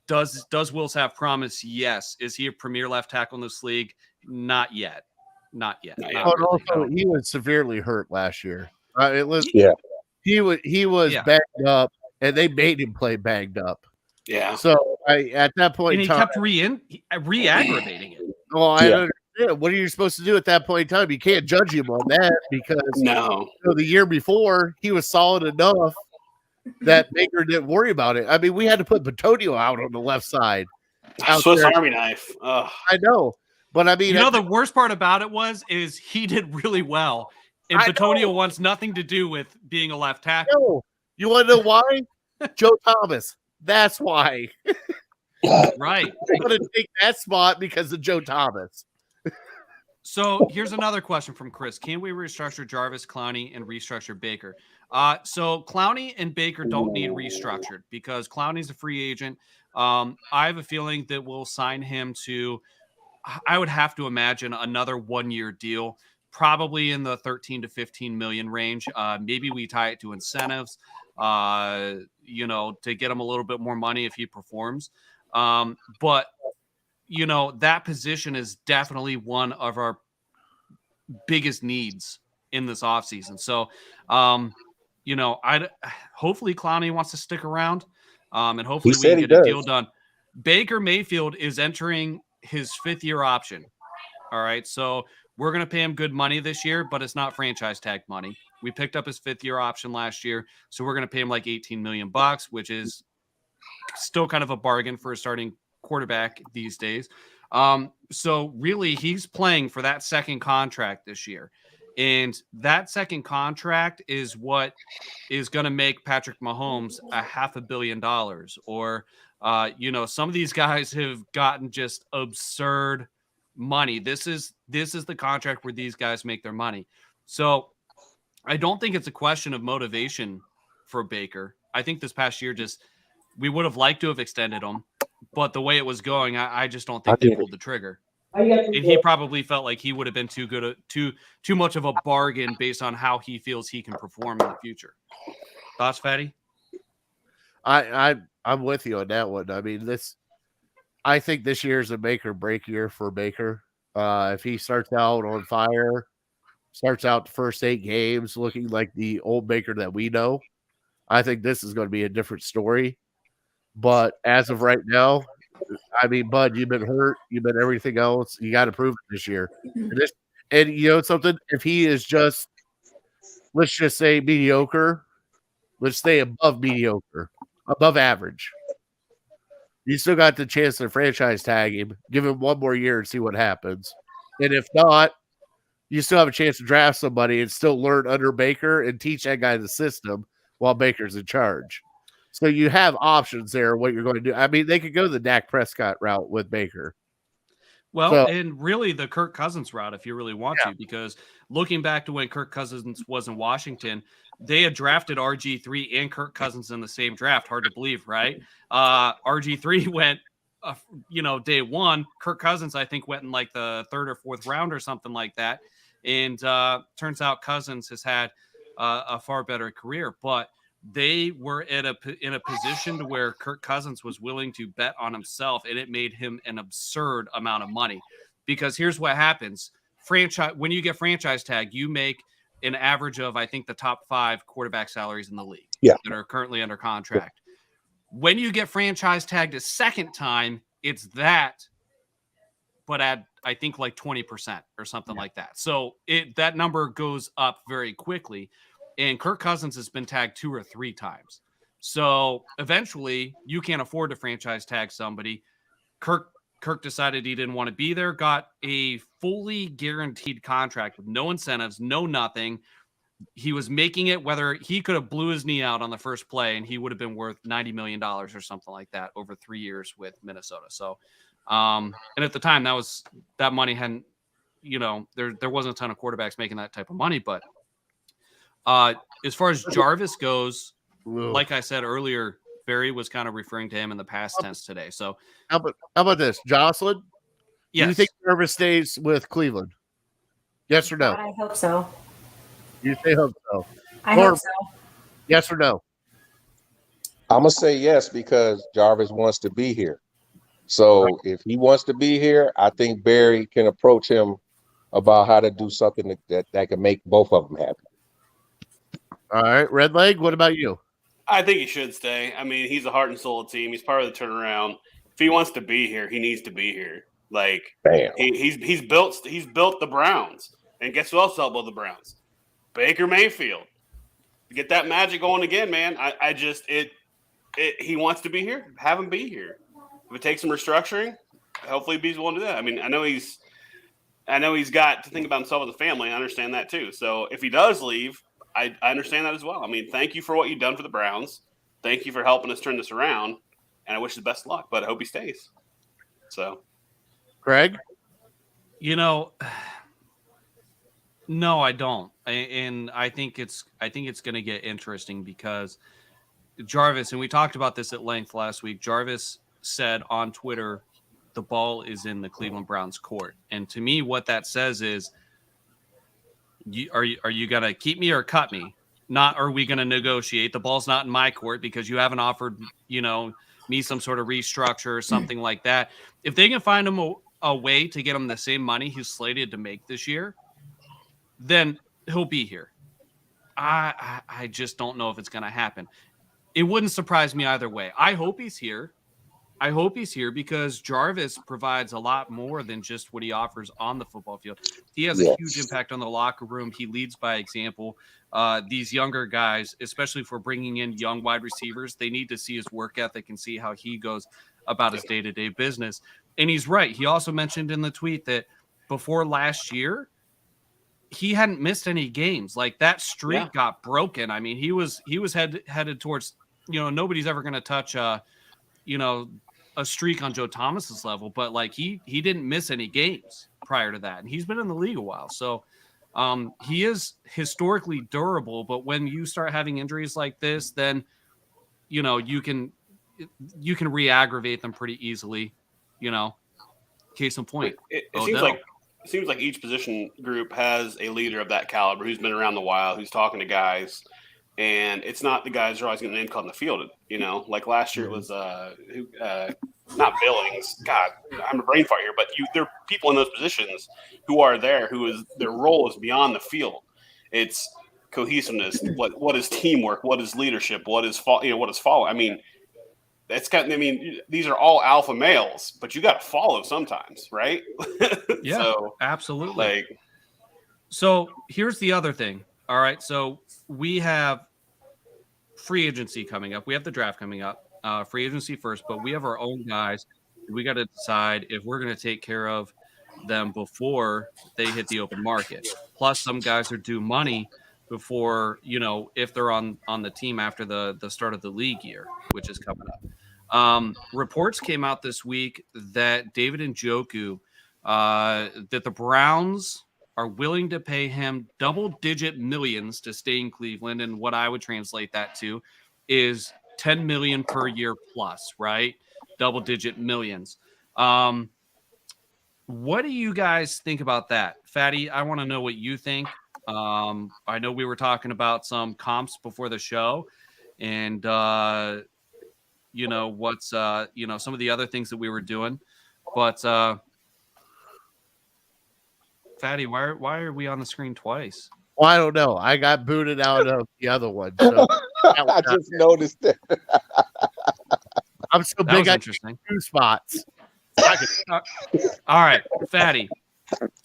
Does Wills have promise? Yes. Is he a premier left tackle in this league? Not yet. Not yet. But also, he was severely hurt last year. He was Yeah. banged up, and they made him play banged up. Yeah. So at that point And in he time, kept re-aggravating it. well, I don't understand. What are you supposed to do at that point in time? You can't judge him on that because No. you know, the year before he was solid enough that Baker didn't worry about it. I mean, we had to put Bitonio out on the left side. Swiss Army knife. Ugh. I know, but I mean, You know, the worst part about it is he did really well. And Bitonio wants nothing to do with being a left tackle. no. You want to know why? Joe Thomas. That's why. Right. I'm going to take that spot because of Joe Thomas. So here's another question from Chris. Can we restructure Jarvis, Clowney, and restructure Baker? So Clowney and Baker don't need restructured because Clowney's a free agent. I have a feeling that we'll sign him to, I would have to imagine, another 1-year deal, probably in the 13 to 15 million range. Maybe we tie it to incentives, you know, to get him a little bit more money if he performs. But you know, that position is definitely one of our biggest needs in this offseason. So, you know, hopefully Clowney wants to stick around, and hopefully we can get a deal done. Baker Mayfield is entering his 5th-year option. All right, so we're going to pay him good money this year, but it's not franchise tag money. We picked up his 5th-year option last year, so we're going to pay him like $18 million, which is still kind of a bargain for a starting quarterback these days. So really he's playing for that second contract this year. And that second contract is what is going to make Patrick Mahomes $500 million. Or, you know, some of these guys have gotten just absurd money. This is the contract where these guys make their money. So I don't think it's a question of motivation for Baker. I think this past year we would have liked to have extended him, but the way it was going, I just don't think they pulled the trigger. And he probably felt like he would have been too much of a bargain based on how he feels he can perform in the future. Thoughts, Fatty? I'm with you on that one. I mean, I think this year is a make or break year for Baker. If he starts out on fire, starts out the first 8 games looking like the old Baker that we know, I think this is going to be a different story. But as of right now, I mean, Bud, you've been hurt, you've been everything else. You got to prove it this year. And you know something? If he is just, let's just say mediocre, let's stay above mediocre, above average. You still got the chance to franchise tag him, give him one more year and see what happens. And if not, you still have a chance to draft somebody and still learn under Baker and teach that guy the system while Baker's in charge. So you have options there, what you're going to do. I mean, they could go the Dak Prescott route with Baker. Well, and really the Kirk Cousins route, if you really want Yeah. to, because looking back to when Kirk Cousins was in Washington, they had drafted RG3 and Kirk Cousins in the same draft. Hard to believe, right? RG3 went, day one. Kirk Cousins, I think, went in like the 3rd or 4th round or something like that. And turns out Cousins has had a far better career, but they were in a position to where Kirk Cousins was willing to bet on himself, and it made him an absurd amount of money. Because here's what happens: when you get franchise tag, you make an average of, I think, the top 5 quarterback salaries in the league that are currently under contract. When you get franchise tagged a second time, it's that, but at I think like 20% or something like that. So that number goes up very quickly. And Kirk Cousins has been tagged 2 or 3 times. So eventually you can't afford to franchise tag somebody. Kirk decided he didn't want to be there, got a fully guaranteed contract with no incentives, no nothing. He was making it, whether he could have blew his knee out on the first play and he would have been worth $90 million or something like that over 3 years with Minnesota. So, and at the time that money hadn't, there wasn't a ton of quarterbacks making that type of money, but as far as Jarvis goes, like I said earlier, Barry was kind of referring to him in the past tense today. So how about this, Jocelyn? Yes. Do you think Jarvis stays with Cleveland? Yes or no? God, I hope so. You say hope so. I hope so. Yes or no? I'm gonna say yes because Jarvis wants to be here. So if he wants to be here, I think Barry can approach him about how to do something that can make both of them happy. All right, Red Leg, what about you? I think he should stay. I mean, he's the heart and soul of the team. He's part of the turnaround. If he wants to be here, he needs to be here. Like, Bam. he's built the Browns, and guess who else helped build the Browns? Baker Mayfield. Get that magic going again, man. He wants to be here. Have him be here. If it takes some restructuring, hopefully he's willing to do that. I mean, I know he's got to think about himself as a family. I understand that too. So if he does leave, I understand that as well. I mean, thank you for what you've done for the Browns. Thank you for helping us turn this around. And I wish the best of luck, but I hope he stays. So, Greg? No, I don't. And I think it's going to get interesting because Jarvis, and we talked about this at length last week, Jarvis said on Twitter, the ball is in the Cleveland Browns court. And to me, what that says is, are you going to keep me or cut me? Not, are we going to negotiate? The ball's not in my court because you haven't offered, me some sort of restructure or something like that. If they can find him a way to get him the same money he's slated to make this year, then he'll be here. I just don't know if it's going to happen. It wouldn't surprise me either way. I hope he's here. Because Jarvis provides a lot more than just what he offers on the football field. He has a huge impact on the locker room. He leads by example. These younger guys, especially for bringing in young wide receivers, they need to see his work ethic and see how he goes about his day-to-day business. And he's right. He also mentioned in the tweet that before last year, he hadn't missed any games. Like, that streak got broken. I mean, he was headed towards, nobody's ever going to touch a streak on Joe Thomas's level, but like he didn't miss any games prior to that. And he's been in the league a while. So he is historically durable, but when you start having injuries like this, then, you can re-aggravate them pretty easily, case in point. It seems like each position group has a leader of that caliber who's been around the while, who's talking to guys. and it's not the guys who are always going to name called in the field. You know, like last year it was not Billings. God, I'm a brain fart here, but there are people in those positions who are there their role is beyond the field. It's cohesiveness. What is teamwork? What is leadership? What is what is follow? I mean, these are all alpha males, but you got to follow sometimes, right? Yeah, so, absolutely. So here's the other thing. All right, so we have free agency coming up. We have the draft coming up. Free agency first, but we have our own guys. We got to decide if we're going to take care of them before they hit the open market. Plus, some guys are due money before, if they're on the team after the start of the league year, which is coming up. Reports came out this week that David Njoku, that the Browns are willing to pay him double-digit millions to stay in Cleveland, and what I would translate that to is $10 million per year plus, right? Double-digit millions. What do you guys think about that? Fatty, I want to know what you think. I know we were talking about some comps before the show, and some of the other things that we were doing, but Fatty, why are we on the screen twice? Well, I don't know. I got booted out of the other one. So I just noticed that. I'm so That big. was I interesting. 2 spots. All right, Fatty,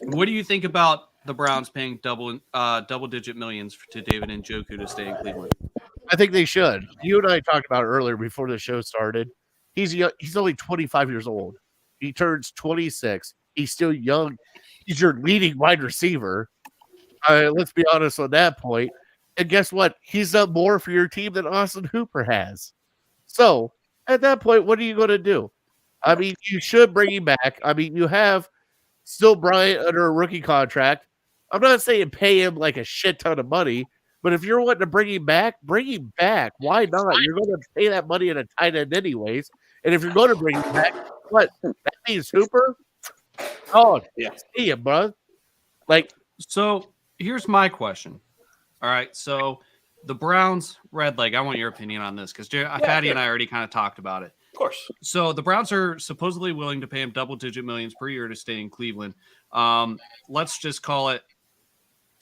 what do you think about the Browns paying double-digit millions to David Njoku to stay in Cleveland? I think they should. You and I talked about it earlier before the show started. He's young, he's only 25 years old. He turns 26. He's still young. He's your leading wide receiver. Let's be honest on that point. And guess what? He's done more for your team than Austin Hooper has. So at that point, what are you going to do? I mean, you should bring him back. I mean, you have still Bryant under a rookie contract. I'm not saying pay him like a shit ton of money, but if you're wanting to bring him back, bring him back. Why not? You're going to pay that money in a tight end anyways. And if you're going to bring him back, what? That means Hooper? Oh, yeah. See ya, bro. So here's my question. All right, so the Browns, Redleg, I want your opinion on this because Fatty and I already kind of talked about it. Of course. So the Browns are supposedly willing to pay him double-digit millions per year to stay in Cleveland. Let's just call it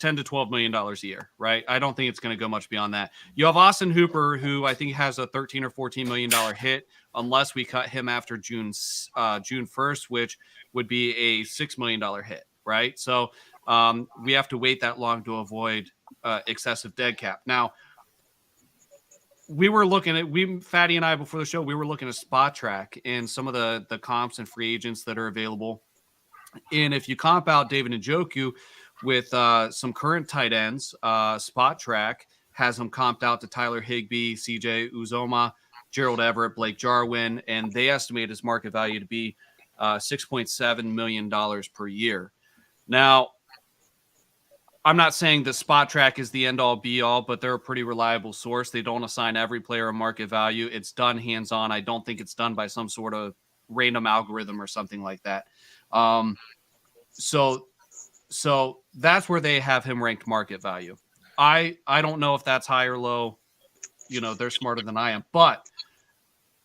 $10 to $12 million a year, right? I don't think it's going to go much beyond that. You have Austin Hooper, who I think has a $13 or $14 million hit, unless we cut him after June 1st, which would be a $6 million hit, right? So we have to wait that long to avoid excessive dead cap. Now, we were looking at Fatty and I before the show. We were looking at Spot Track and some of the comps and free agents that are available. And if you comp out David Njoku with some current tight ends, Spot Track has him comped out to Tyler Higbee, CJ Uzoma, Gerald Everett, Blake Jarwin, and they estimate his market value to be $6.7 million per year. Now, I'm not saying that Spot Track is the end-all, be-all, but they're a pretty reliable source. They don't assign every player a market value. It's done hands-on. I don't think it's done by some sort of random algorithm or something like that. So that's where they have him ranked market value. I don't know if that's high or low. They're smarter than I am. But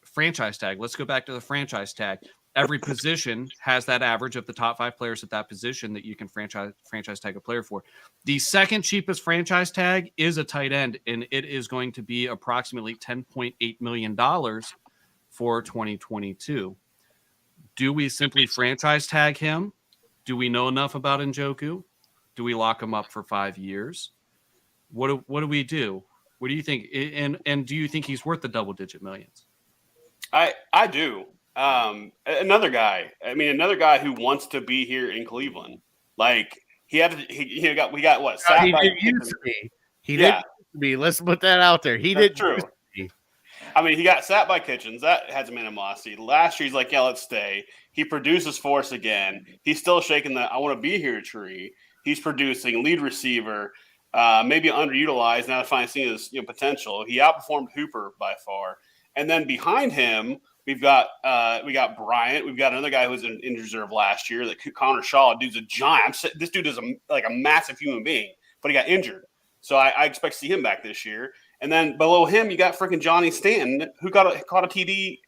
franchise tag. Let's go back to the franchise tag. Every position has that average of the top 5 players at that position that you can franchise tag a player for. The second cheapest franchise tag is a tight end, and it is going to be approximately $10.8 million for 2022. Do we simply franchise tag him? Do we know enough about Njoku? Do we lock him up for 5 years? What do we do? What do you think? And do you think he's worth the double-digit millions? I do. Another guy who wants to be here in Cleveland. Like we got what? He didn't used to be. He didn't used to be. Let's put that out there. He didn't. True. I mean, he got sat by Kitchens. That had some animosity. Last year, he's like, yeah, let's stay. He produces for us again. He's still shaking the I want to be here tree. He's producing lead receiver, maybe underutilized. Now finally seeing his potential. He outperformed Hooper by far. And then behind him, we got Bryant. We've got another guy who was in injured reserve last year. That Connor Shaw, dude's a giant. This dude is a massive human being, but he got injured. So I expect to see him back this year. And then below him, you got freaking Johnny Stanton, who caught a TD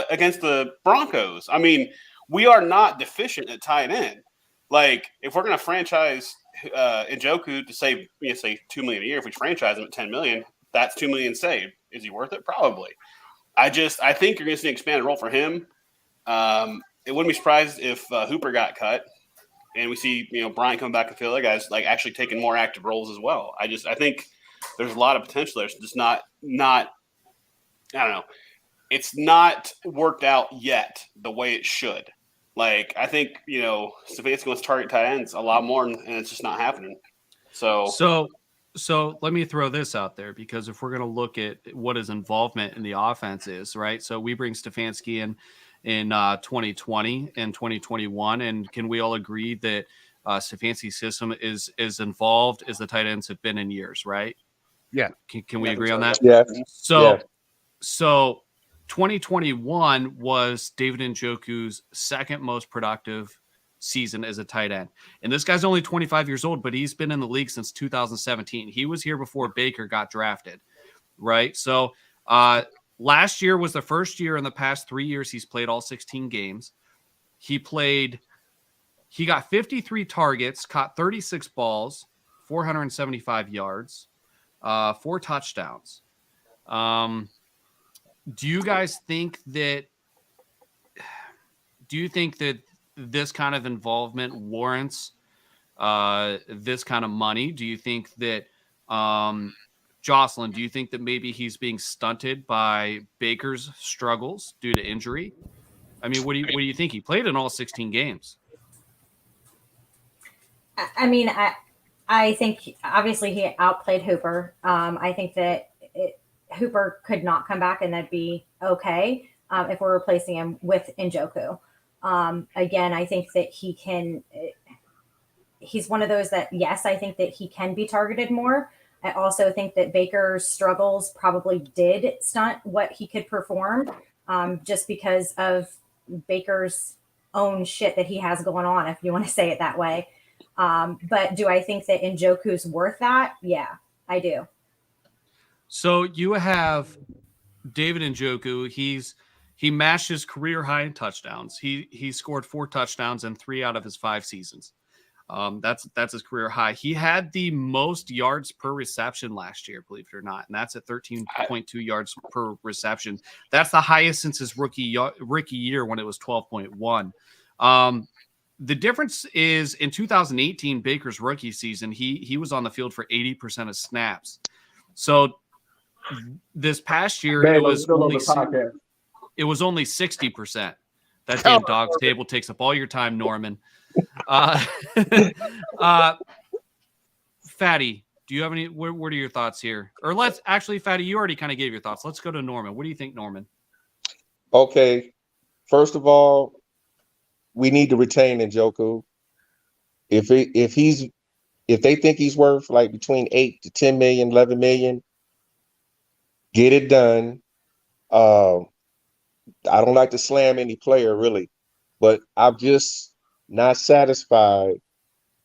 against the Broncos. I mean, we are not deficient at tight end. Like, if we're going to franchise Njoku to save, say $2 million a year, if we franchise him at $10 million, that's $2 million saved. Is he worth it? Probably. I think you're going to see an expanded role for him. It wouldn't be surprised if Hooper got cut, and we see Bryant come back and feel like guys like actually taking more active roles as well. I think there's a lot of potential there. It's just not I don't know. It's not worked out yet the way it should. Like, I think Stefanski wants to target tight ends a lot more, and it's just not happening. So let me throw this out there, because if we're going to look at what his involvement in the offense is, right? So we bring Stefanski in 2020 and 2021, and can we all agree that Stefanski's system is as involved as the tight ends have been in years, right? Yeah. Can we agree on that? Yeah. So 2021 was David Njoku's second most productive season as a tight end. And this guy's only 25 years old, but he's been in the league since 2017. He was here before Baker got drafted, right? So last year was the first year in the past 3 years he's played all 16 games. He got 53 targets, caught 36 balls, 475 yards, 4 touchdowns. Do you guys think that this kind of involvement warrants this kind of money? Do you think that Jocelyn, do you think that maybe he's being stunted by Baker's struggles due to injury? I mean, what do you think? He played in all 16 games. I mean, I think obviously he outplayed Hooper. I think that Hooper could not come back, and that'd be okay if we're replacing him with Njoku. Again, I think that he's one of those that, yes, I think that he can be targeted more. I also think that Baker's struggles probably did stunt what he could perform, just because of Baker's own shit that he has going on, if you want to say it that way. But do I think that Njoku's worth that? Yeah, I do. So you have David Njoku. He matched his career high in touchdowns. He scored 4 touchdowns in 3 out of his 5 seasons. That's his career high. He had the most yards per reception last year, believe it or not, and that's at 13.2 yards per reception. That's the highest since his rookie year, when it was 12.1. The difference is in 2018, Baker's rookie season, he was on the field for 80% of snaps. So this past year, it was only 60%. That damn Dawgs Table takes up all your time, Norman. Fatty, do you have any? What are your thoughts here? Or Fatty, you already kind of gave your thoughts. Let's go to Norman. What do you think, Norman? Okay, first of all, we need to retain Njoku. If they think he's worth like between 8 to 10 million, 11 million, get it done. I don't like to slam any player really, but I'm just not satisfied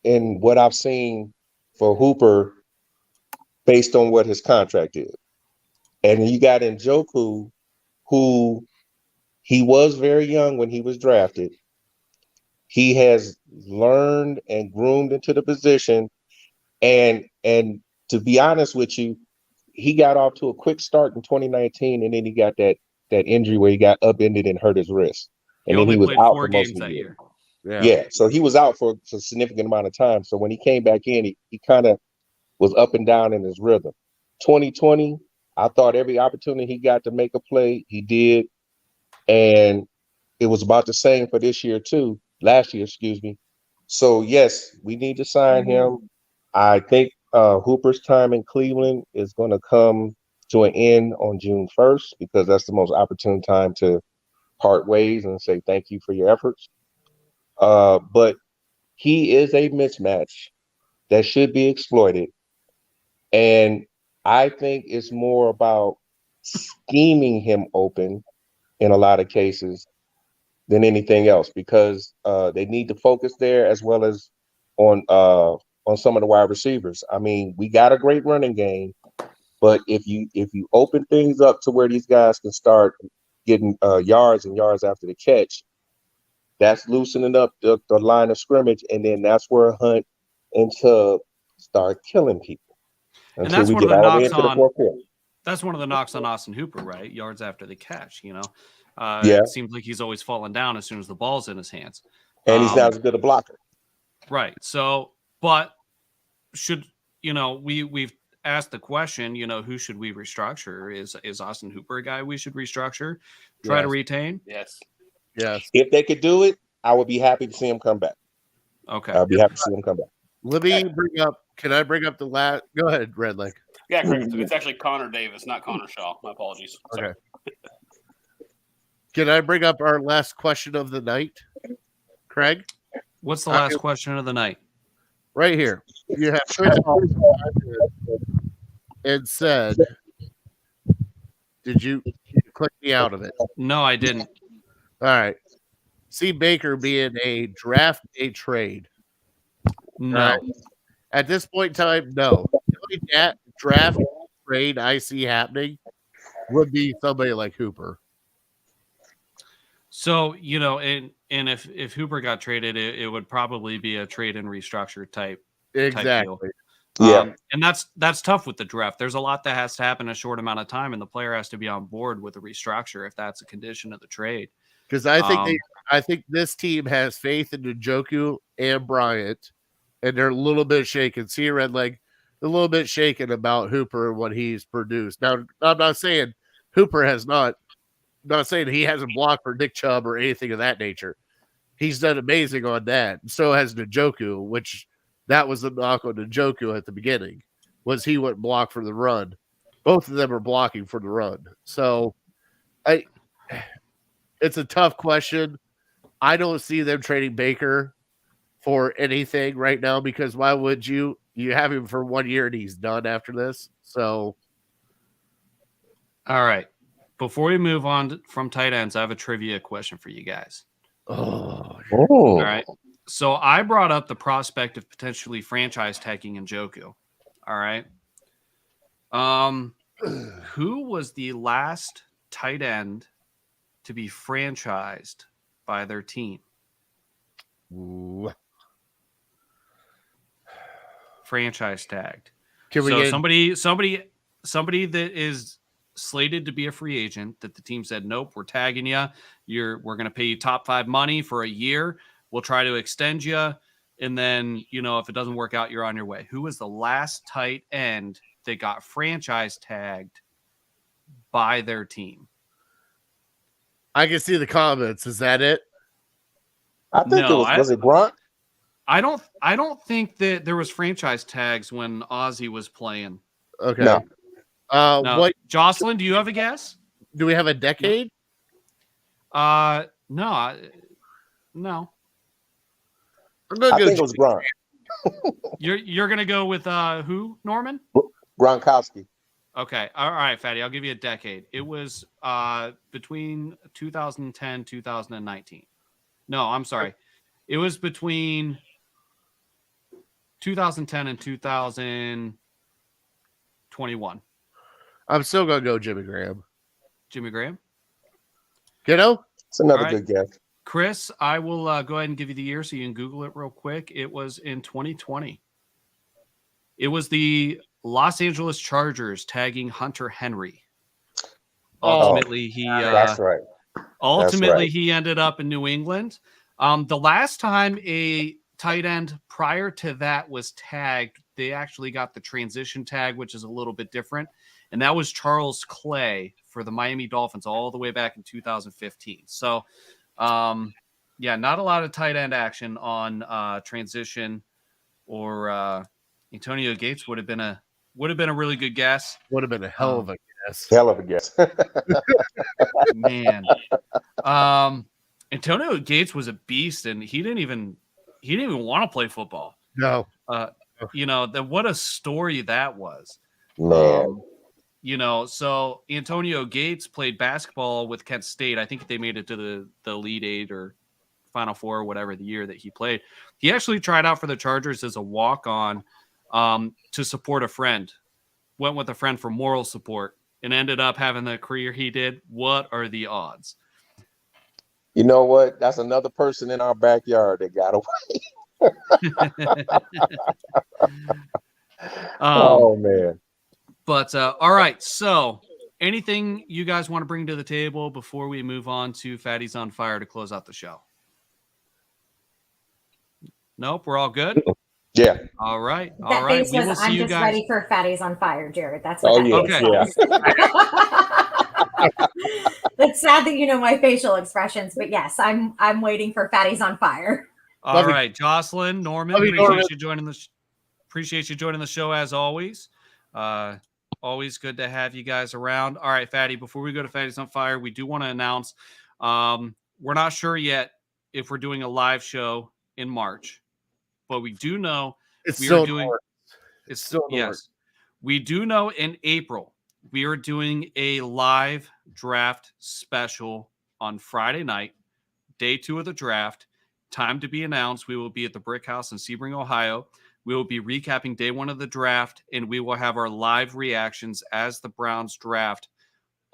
in what I've seen for Hooper based on what his contract is. And you got Njoku, who he was very young when he was drafted. He has learned and groomed into the position. And to be honest with you, he got off to a quick start in 2019, and then he got that injury where he got upended and hurt his wrist. And then he was out for most of the year. Yeah. So he was out for a significant amount of time. So when he came back in, he kind of was up and down in his rhythm. 2020, I thought every opportunity he got to make a play, he did. And it was about the same for last year, excuse me. So yes, we need to sign him. I think Hooper's time in Cleveland is going to come to an end on June 1st, because that's the most opportune time to part ways and say thank you for your efforts. But he is a mismatch that should be exploited. And I think it's more about scheming him open in a lot of cases than anything else, because they need to focus there as well as on some of the wide receivers. I mean, we got a great running game, But if you open things up to where these guys can start getting yards and yards after the catch, that's loosening up the line of scrimmage, and then that's where Hunt and Chubb start killing people And until that's we one of get the all the way knocks into the on fourth quarter. that's one of the knocks on Austin Hooper, right? Yards after the catch, Yeah. It seems like he's always falling down as soon as the ball's in his hands. And he's not as good a blocker. Right. So, but should, we've asked the question, who should we restructure? Is Austin Hooper a guy we should restructure, try to retain? Yes. If they could do it, I would be happy to see him come back. Okay. I'd be happy to see him come back. Let me can I bring up the last? Go ahead, Redleg. Yeah, correct. It's actually Connor Davis, not Connor Shaw. My apologies. Okay. Can I bring up our last question of the night, Craig? What's the last question of the night? Right here. You have Chris and said, did you click me out of it? No, I didn't. All right. See Baker being a draft day trade. No. Right. At this point in time, no. The only draft trade I see happening would be somebody like Hooper. So, and if Hooper got traded, it would probably be a trade and restructure type. Exactly. Deal. And that's tough with the draft. There's a lot that has to happen in a short amount of time, and the player has to be on board with the restructure if that's a condition of the trade. Because I think this team has faith in Njoku and Bryant, and they're a little bit shaken. See, Redleg, a little bit shaken about Hooper and what he's produced. Now, I'm not saying Hooper has not. I'm not saying he hasn't blocked for Nick Chubb or anything of that nature. He's done amazing on that. So has Njoku, which that was the knock on Njoku at the beginning, was he wouldn't block for the run. Both of them are blocking for the run. So it's a tough question. I don't see them trading Baker for anything right now because why would you? You have him for 1 year and he's done after this. So, all right. Before we move on from tight ends, I have a trivia question for you guys. All right. So I brought up the prospect of potentially franchise tagging Njoku. All right. Who was the last tight end to be franchised by their team? Ooh. Franchise tagged. Can we get somebody that is slated to be a free agent that the team said, nope, we're tagging you. We're going to pay you top 5 money for a year. We'll try to extend you. And then, if it doesn't work out, you're on your way. Who was the last tight end that got franchise tagged by their team? I can see the comments. Is that it? I think was it Gronk? I don't think that there was franchise tags when Ozzy was playing. Okay. No. No. What, Jocelyn, do you have a guess? do we have a decade? No. I'm gonna I go think it was Gronk. You're gonna go with who, Norman? Gronkowski. Okay. All right, Fatty. I'll give you a decade. It was between 2010 2019. No, I'm sorry. It was between 2010 and 2021. I'm still gonna go Jimmy Graham. Jimmy Graham. Kiddo? It's another All right. good guess. Chris, I will go ahead and give you the year so you can Google it real quick. It was in 2020. It was the Los Angeles Chargers tagging Hunter Henry. Ultimately, That's right. Ultimately, he ended up in New England. The last time a tight end prior to that was tagged, they actually got the transition tag, which is a little bit different. And that was Charles Clay for the Miami Dolphins all the way back in 2015. So, not a lot of tight end action on transition or Antonio Gates would have been a really good guess. Would have been a hell of a guess. Hell of a guess. Man. Antonio Gates was a beast, and he didn't even want to play football. No. What a story that was. Man. So Antonio Gates played basketball with Kent State. I think they made it to the Elite Eight or Final Four or whatever the year that he played. He actually tried out for the Chargers as a walk-on to support a friend went with a friend for moral support and ended up having the career he did. What are the odds? You know what? That's another person in our backyard that got away. Oh man. But all right, so anything you guys want to bring to the table before we move on to Fatty's on Fire to close out the show? Nope, we're all good. Yeah. All right. That All right. face We was, will see I'm you just guys. ready for Fatty's on Fire, Jared. That's what Oh that face yeah. was. It's sad that you know my facial expressions, but yes, I'm waiting for Fatty's on Fire. All right, Jocelyn, Norman, Love you, appreciate Norman. you joining the appreciate you joining the show as always. Always good to have you guys around. All right, Fatty, before we go to Fatty's on Fire, we do want to announce we're not sure yet if we're doing a live show in March, but we do know we are doing it's still in the works. yes. We do know in April we are doing a live draft special on Friday night, day 2 of the draft. Time to be announced. We will be at the Brick House in Sebring, Ohio. We will be recapping day 1 of the draft, and we will have our live reactions as the Browns draft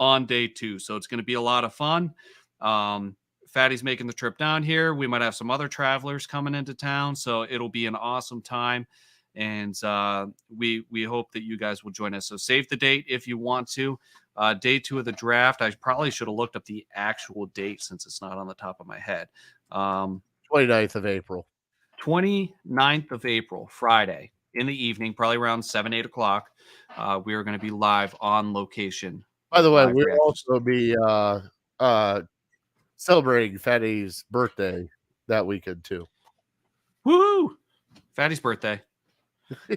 on day 2. So it's going to be a lot of fun. Fatty's making the trip down here. We might have some other travelers coming into town, so it'll be an awesome time. And we hope that you guys will join us. So save the date if you want to. Day 2 of the draft. I probably should have looked up the actual date since it's not on the top of my head. 29th of April. 29th of April, Friday in the evening, probably around 7, 8 o'clock. We are going to be live on location. By the way, Live we'll reactions. also be celebrating Fatty's birthday that weekend too. Woohoo! Fatty's birthday.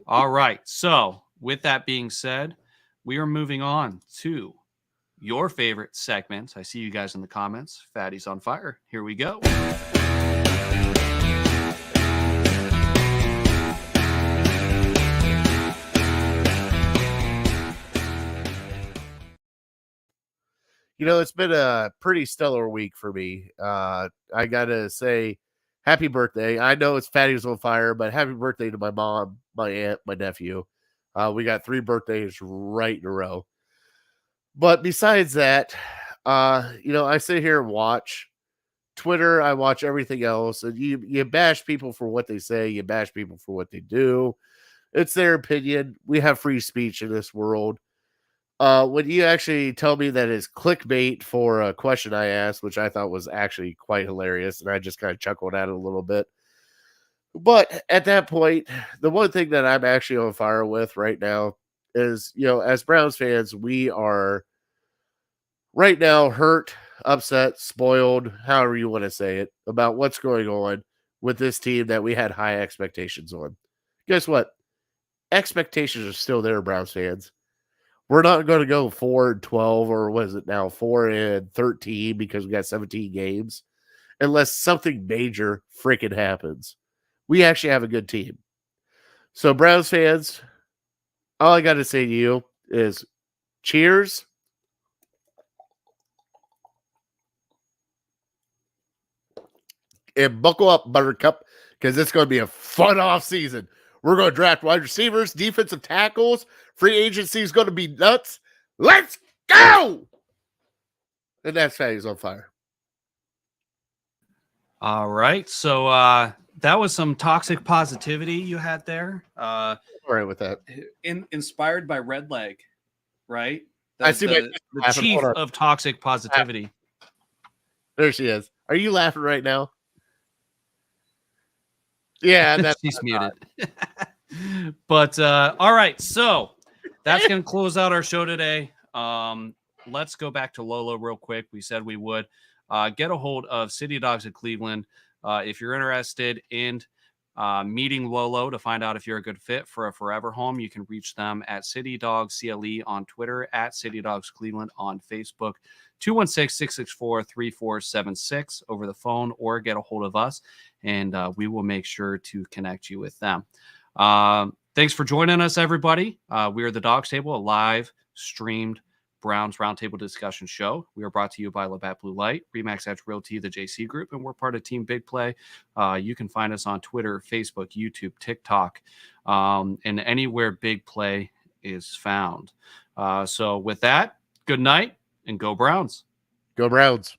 All right. So, with that being said, we are moving on to your favorite segment. I see you guys in the comments. Fatty's on Fire. Here we go. You know, it's been a pretty stellar week for me. I gotta say, happy birthday. I know it's Fatty's on Fire, but happy birthday to my mom, my aunt, my nephew. We got 3 birthdays right in a row. But besides that, you know, I sit here and watch Twitter. I watch everything else, and you bash people for what they say. You bash people for what they do. It's their opinion. We have free speech in this world. When you actually tell me that it's clickbait for a question I asked, which I thought was actually quite hilarious, and I just kind of chuckled at it a little bit. But at that point, the one thing that I'm actually on fire with right now is, you know, as Browns fans, we are right now hurt, upset, spoiled, however you want to say it, about what's going on with this team that we had high expectations on. Guess what? Expectations are still there, Browns fans. We're not going to go 4-12 or what is it now, 4-13 because we got 17 games unless something major freaking happens. We actually have a good team. So, Browns fans, all I got to say to you is cheers. And buckle up, Buttercup, because it's going to be a fun off season. We're going to draft wide receivers, defensive tackles. Free agency is going to be nuts. Let's go! And that's Fatty's on Fire. All right. So that was some toxic positivity you had there. All right with that. Inspired by Red Leg, right? I see the laughing. chief Hold on. of toxic positivity. There she is. Are you laughing right now? Yeah, that's She's muted. But all right, so that's going to close out our show today. Let's go back to Lolo real quick. We said we would get a hold of City Dogs of Cleveland if you're interested in meeting Lolo to find out if you're a good fit for a forever home. You can reach them at City Dogs CLE on Twitter, at City Dogs Cleveland on Facebook, 216-664-3476 over the phone, or get a hold of us, and we will make sure to connect you with them. Thanks for joining us, everybody. We are the Dawgs Table, a live streamed Browns Roundtable discussion show. We are brought to you by Labatt Blue Light, Remax Edge Realty, the JC Group, and we're part of Team Big Play. You can find us on Twitter, Facebook, YouTube, TikTok, and anywhere Big Play is found. So with that, good night and go Browns. Go Browns.